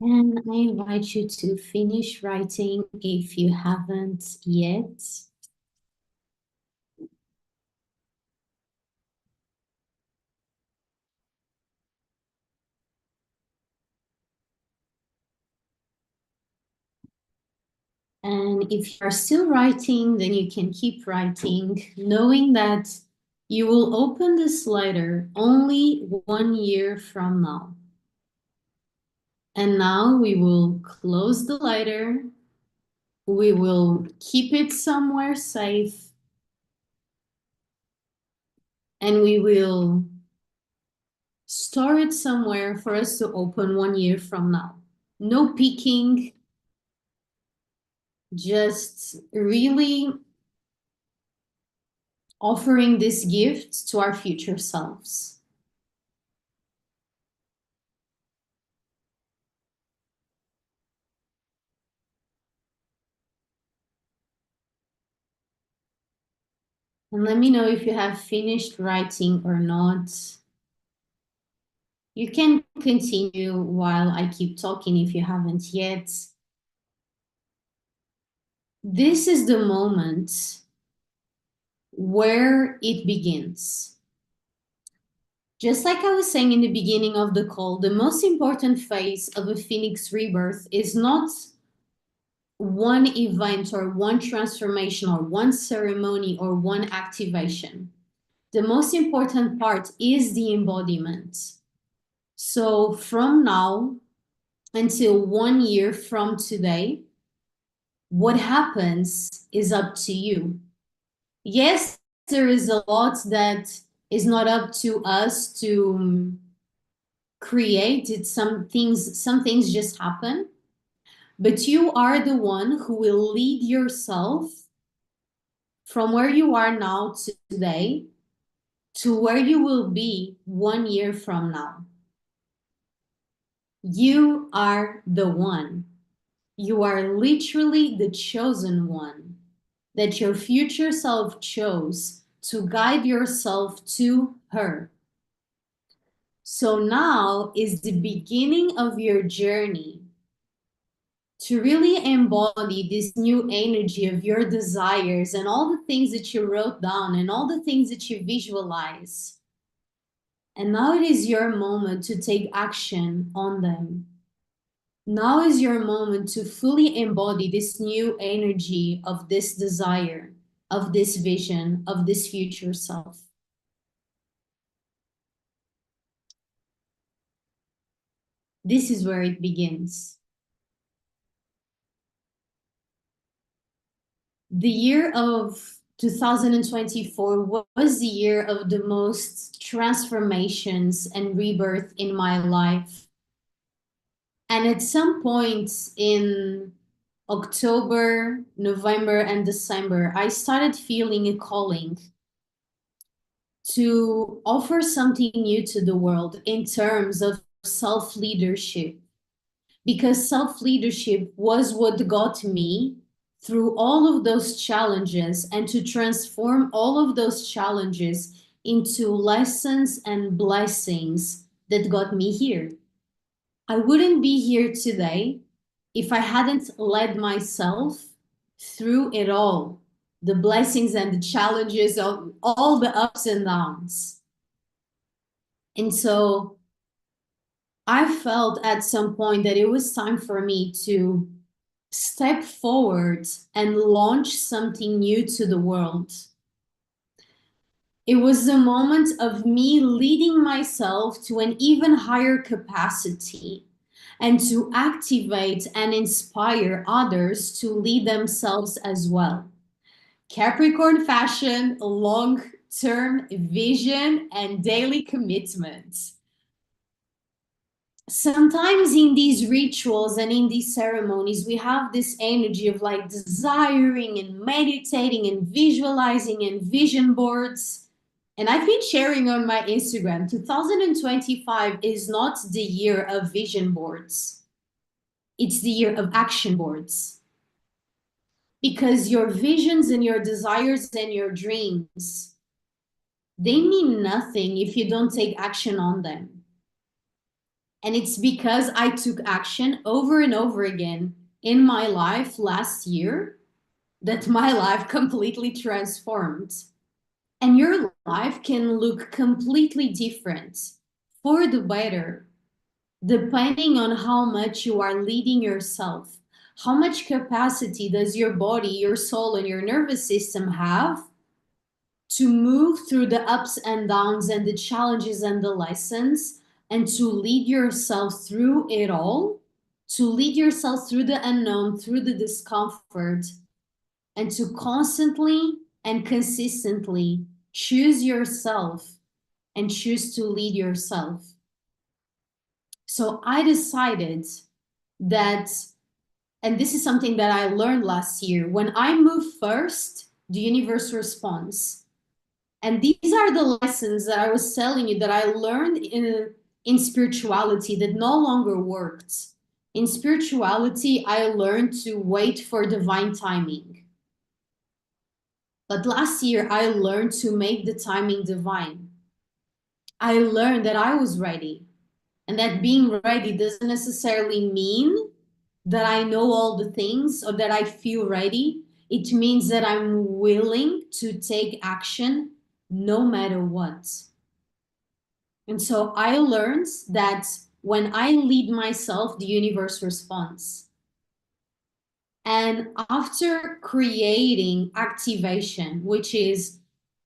And I invite you to finish writing if you haven't yet. And if you are still writing, then you can keep writing, knowing that you will open this letter only 1 year from now. And now we will close the letter. We will keep it somewhere safe. And we will store it somewhere for us to open 1 year from now. No peeking, just really offering this gift to our future selves. And let me know if you have finished writing or not. You can continue while I keep talking if you haven't yet. This is the moment where it begins. Just like I was saying in the beginning of the call, the most important phase of a phoenix rebirth is not one event or one transformation or one ceremony or one activation. The most important part is the embodiment. So from now until 1 year from today, what happens is up to you. Yes, there is a lot that is not up to us to create. It's some things just happen, but you are the one who will lead yourself from where you are now to today to where you will be 1 year from now. You are the one. You are literally the chosen one that your future self chose to guide yourself to her. So now is the beginning of your journey to really embody this new energy of your desires and all the things that you wrote down and all the things that you visualize. And now it is your moment to take action on them. Now is your moment to fully embody this new energy of this desire, of this vision, of this future self. This is where it begins. The year of 2024 was the year of the most transformations and rebirth in my life. And at some point in October, November, and December, I started feeling a calling to offer something new to the world in terms of self-leadership. Because self-leadership was what got me through all of those challenges, and to transform all of those challenges into lessons and blessings that got me here. I wouldn't be here today if I hadn't led myself through it all, the blessings and the challenges of all the ups and downs. And so I felt at some point that it was time for me to step forward and launch something new to the world. It was the moment of me leading myself to an even higher capacity and to activate and inspire others to lead themselves as well. Capricorn fashion, long-term vision, and daily commitment. Sometimes in these rituals and in these ceremonies, we have this energy of like desiring and meditating and visualizing and vision boards. And I've been sharing on my Instagram, 2025 is not the year of vision boards. It's the year of action boards. Because your visions and your desires and your dreams, they mean nothing if you don't take action on them. And it's because I took action over and over again in my life last year that my life completely transformed. And your life can look completely different for the better, depending on how much you are leading yourself. How much capacity does your body, your soul, and your nervous system have to move through the ups and downs and the challenges and the lessons, and to lead yourself through it all, to lead yourself through the unknown, through the discomfort, and to constantly and consistently choose yourself and choose to lead yourself. So I decided that, and this is something that I learned last year, when I move first, the universe responds. And these are the lessons that I was telling you that I learned in spirituality that no longer worked. In spirituality, I learned to wait for divine timing. But last year, I learned to make the timing divine. I learned that I was ready, and that being ready doesn't necessarily mean that I know all the things or that I feel ready. It means that I'm willing to take action no matter what. And so I learned that when I lead myself, the universe responds. And after creating activation, which is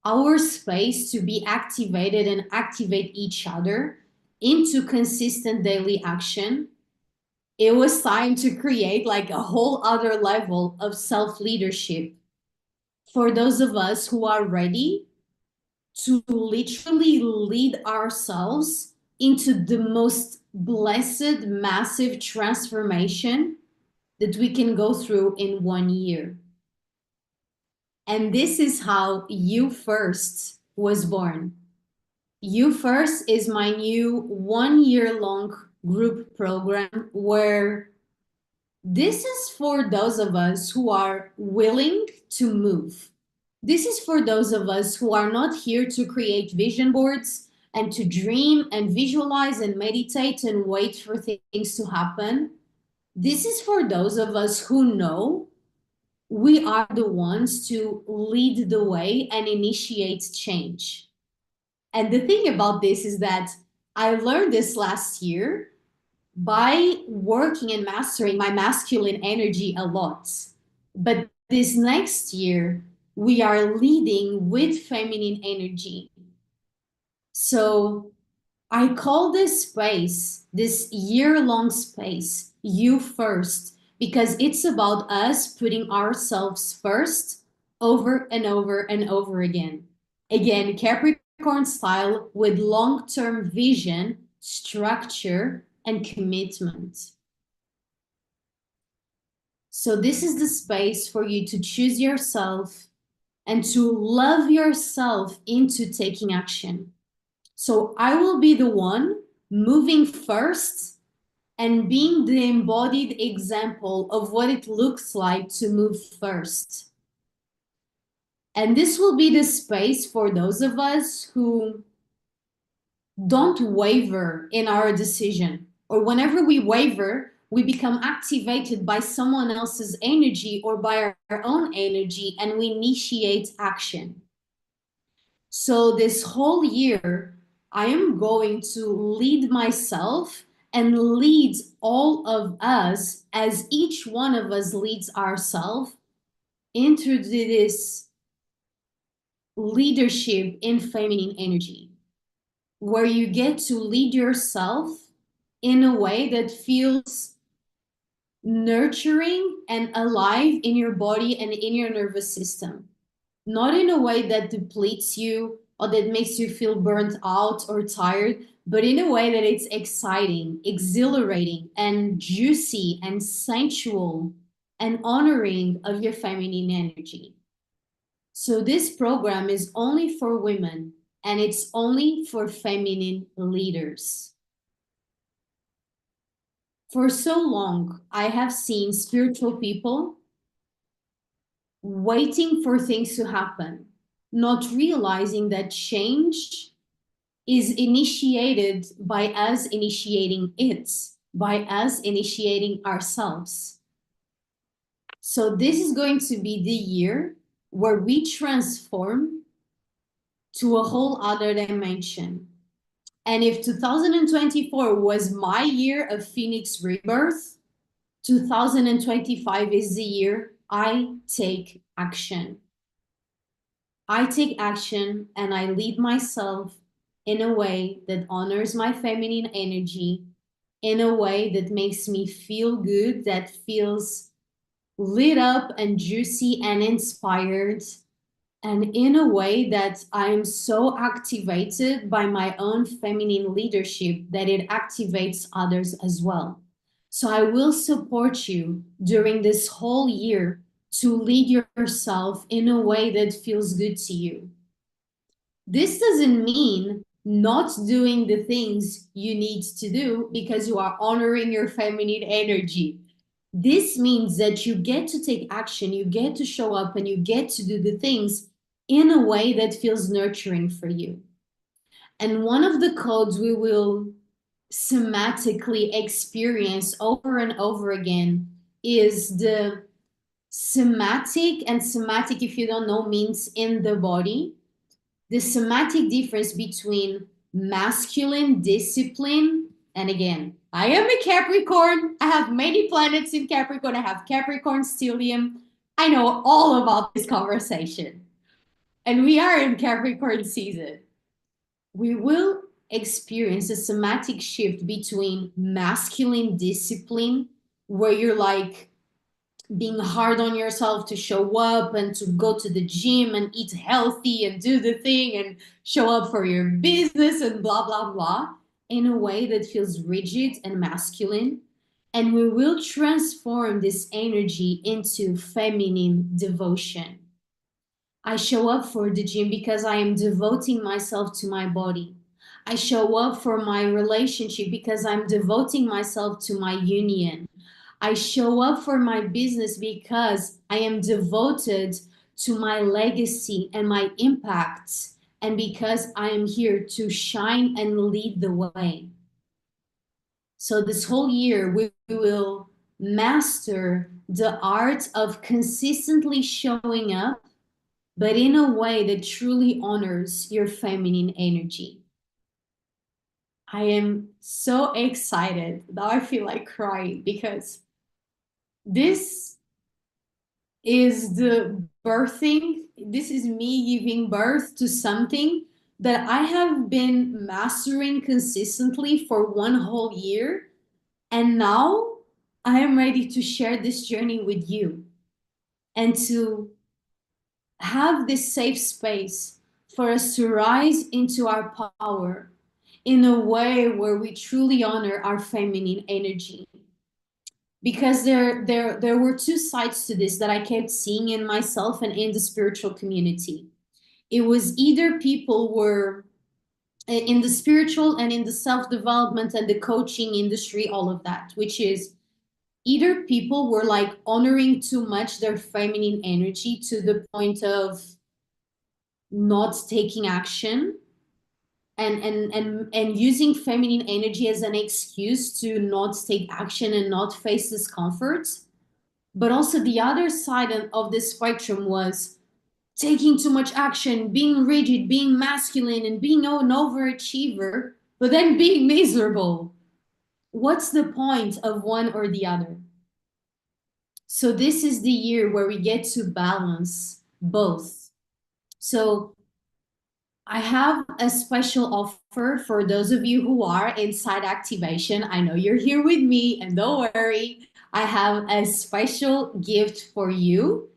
our space to be activated and activate each other into consistent daily action, it was time to create like a whole other level of self-leadership for those of us who are ready to literally lead ourselves into the most blessed, massive transformation that we can go through in 1 year. And this is how You First was born. You First is my new 1 year long group program where this is for those of us who are willing to move. This is for those of us who are not here to create vision boards and to dream and visualize and meditate and wait for things to happen. This is for those of us who know we are the ones to lead the way and initiate change. And the thing about this is that I learned this last year by working and mastering my masculine energy a lot. But this next year, we are leading with feminine energy. So I call this space, this year-long space, You First, because it's about us putting ourselves first over and over and over again. Again, Capricorn style with long-term vision, structure, and commitment. So this is the space for you to choose yourself and to love yourself into taking action. So I will be the one moving first and being the embodied example of what it looks like to move first. And this will be the space for those of us who don't waver in our decision, or whenever we waver, we become activated by someone else's energy or by our own energy, and we initiate action. So this whole year, I am going to lead myself and lead all of us as each one of us leads ourselves into this leadership in feminine energy, where you get to lead yourself in a way that feels nurturing and alive in your body and in your nervous system. Not in a way that depletes you or that makes you feel burnt out or tired, but in a way that it's exciting, exhilarating, and juicy and sensual and honoring of your feminine energy. So this program is only for women and it's only for feminine leaders. For so long, I have seen spiritual people waiting for things to happen, not realizing that change is initiated by us initiating it, by us initiating ourselves. So this is going to be the year where we transform to a whole other dimension. And if 2024 was my year of Phoenix rebirth, 2025 is the year I take action. I take action and I lead myself in a way that honors my feminine energy, in a way that makes me feel good, that feels lit up and juicy and inspired, and in a way that I'm so activated by my own feminine leadership that it activates others as well. So I will support you during this whole year to lead yourself in a way that feels good to you. This doesn't mean not doing the things you need to do because you are honoring your feminine energy. This means that you get to take action, you get to show up, and you get to do the things in a way that feels nurturing for you. And one of the codes we will somatically experience over and over again is the somatic, and somatic, if you don't know, means in the body. The somatic difference between masculine discipline, and again, I am a Capricorn. I have many planets in Capricorn. I have Capricorn stellium. I know all about this conversation. And we are in Capricorn season. We will experience a somatic shift between masculine discipline, where you're like being hard on yourself to show up and to go to the gym and eat healthy and do the thing and show up for your business and blah, blah, blah, in a way that feels rigid and masculine. And we will transform this energy into feminine devotion. I show up for the gym because I am devoting myself to my body. I show up for my relationship because I'm devoting myself to my union. I show up for my business because I am devoted to my legacy and my impacts, and because I am here to shine and lead the way. So this whole year, we will master the art of consistently showing up, but in a way that truly honors your feminine energy. I am so excited. Now I feel like crying because this is this is me giving birth to something that I have been mastering consistently for one whole year. And now I am ready to share this journey with you and to have this safe space for us to rise into our power in a way where we truly honor our feminine energy. Because there were two sides to this that I kept seeing in myself and in the spiritual community. It was either people were in the spiritual and in the self-development and the coaching industry, all of that, which is either people were like honoring too much their feminine energy to the point of not taking action and using feminine energy as an excuse to not take action and not face discomfort. But also the other side of this spectrum was taking too much action, being rigid, being masculine, and being an overachiever, but then being miserable. What's the point of one or the other? So this is the year where we get to balance both. So I have a special offer for those of you who are inside activation. I know you're here with me, and don't worry, I have a special gift for you,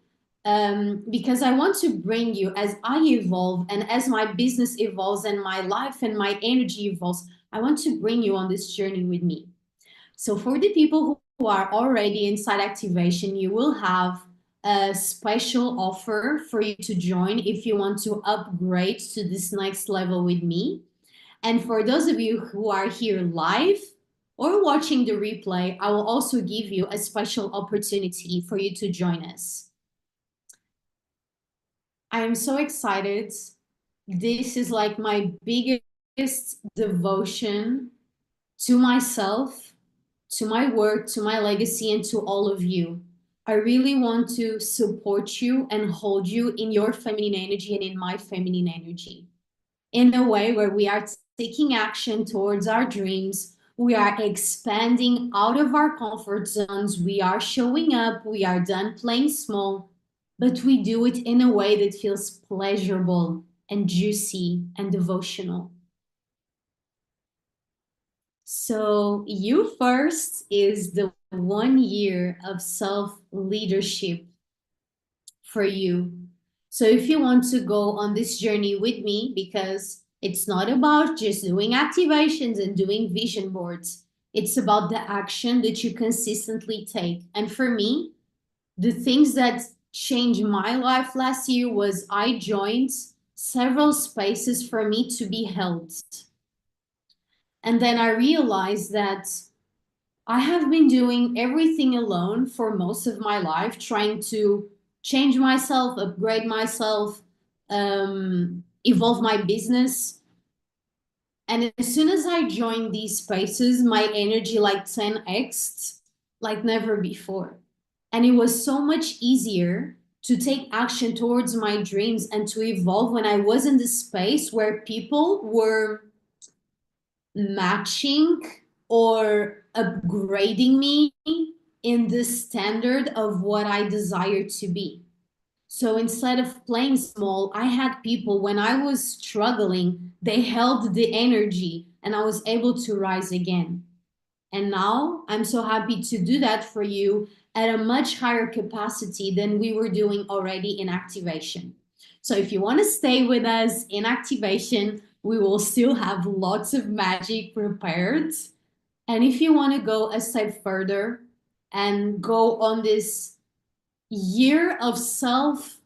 because I want to bring you, as I evolve and as my business evolves and my life and my energy evolves, I want to bring you on this journey with me. So for the people who are already inside activation, you will have a special offer for you to join if you want to upgrade to this next level with me. And for those of you who are here live or watching the replay, I will also give you a special opportunity for you to join us. I am so excited. This is like my biggest devotion to myself, to my work, to my legacy, and to all of you. I really want to support you and hold you in your feminine energy and in my feminine energy in a way where we are taking action towards our dreams. We are expanding out of our comfort zones. We are showing up. We are done playing small, but we do it in a way that feels pleasurable and juicy and devotional. So, you first is the 1 year of self leadership for you. So, if you want to go on this journey with me, because it's not about just doing activations and doing vision boards, it's about the action that you consistently take. And for me, the things that changed my life last year was I joined several spaces for me to be held. And then I realized that I have been doing everything alone for most of my life, trying to change myself, upgrade myself, evolve my business. And as soon as I joined these spaces, my energy like 10x like never before. And it was so much easier to take action towards my dreams and to evolve when I was in the space where people were matching or upgrading me in the standard of what I desire to be. So instead of playing small, I had people when I was struggling, they held the energy and I was able to rise again. And now I'm so happy to do that for you at a much higher capacity than we were doing already in activation. So if you want to stay with us in activation, we will still have lots of magic prepared. And if you want to go a step further and go on this year of self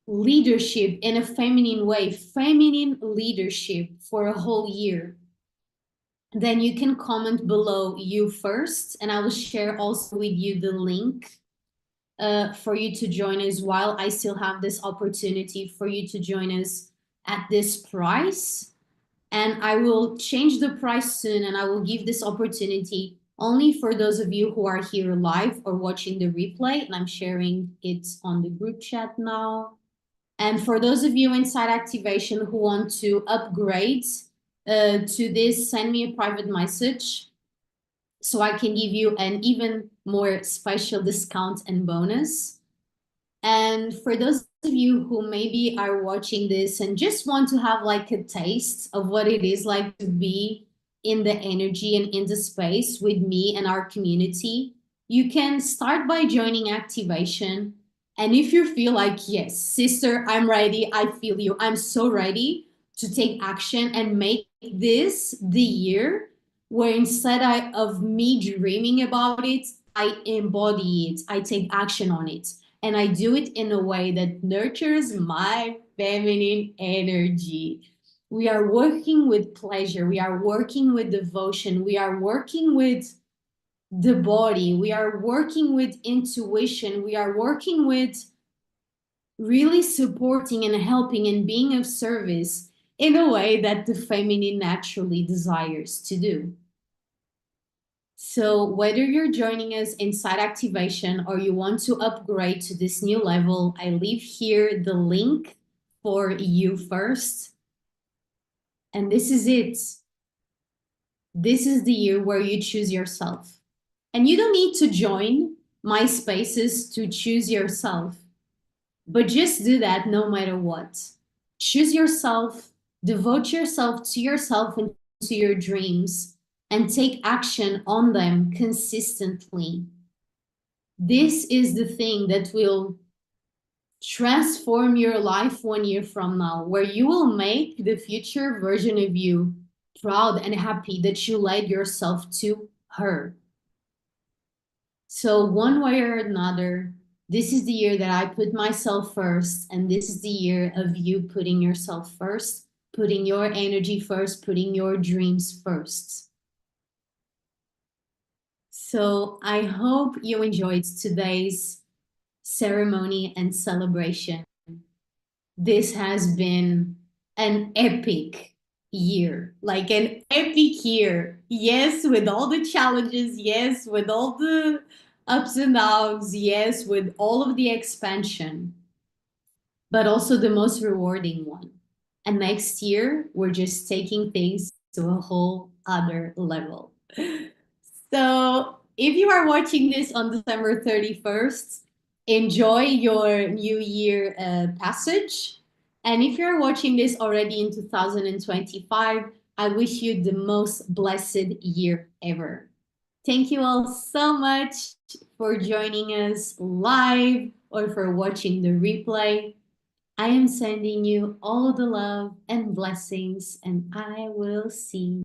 leadership in a feminine way, feminine leadership for a whole year, then you can comment below you first, and I will share also with you the link for you to join us while I still have this opportunity for you to join us at this price. And I will change the price soon, and I will give this opportunity only for those of you who are here live or watching the replay, and I'm sharing it on the group chat now. And for those of you inside activation who want to upgrade to this, send me a private message so I can give you an even more special discount and bonus. And for those of you who maybe are watching this and just want to have like a taste of what it is like to be in the energy and in the space with me and our community, you can start by joining activation. And if you feel like, yes, sister, I'm ready, I feel you, I'm so ready to take action and make this the year where instead of me dreaming about it, I embody it, I take action on it. And I do it in a way that nurtures my feminine energy. We are working with pleasure. We are working with devotion. We are working with the body. We are working with intuition. We are working with really supporting and helping and being of service in a way that the feminine naturally desires to do. So whether you're joining us inside activation or you want to upgrade to this new level, I leave here the link for you first. And this is it. This is the year where you choose yourself. And you don't need to join my spaces to choose yourself, but just do that no matter what. Choose yourself, devote yourself and to your dreams, and take action on them consistently. This is the thing that will transform your life 1 year from now, where you will make the future version of you proud and happy that you led yourself to her. So one way or another, this is the year that I put myself first, and this is the year of you putting yourself first, putting your energy first, putting your dreams first. So I hope you enjoyed today's ceremony and celebration. This has been an epic year, like an epic year. Yes, with all the challenges. Yes, with all the ups and downs. Yes, with all of the expansion, but also the most rewarding one. And next year, we're just taking things to a whole other level. So if you are watching this on December 31st, enjoy your New Year passage. And if you're watching this already in 2025, I wish you the most blessed year ever. Thank you all so much for joining us live or for watching the replay. I am sending you all the love and blessings, and I will see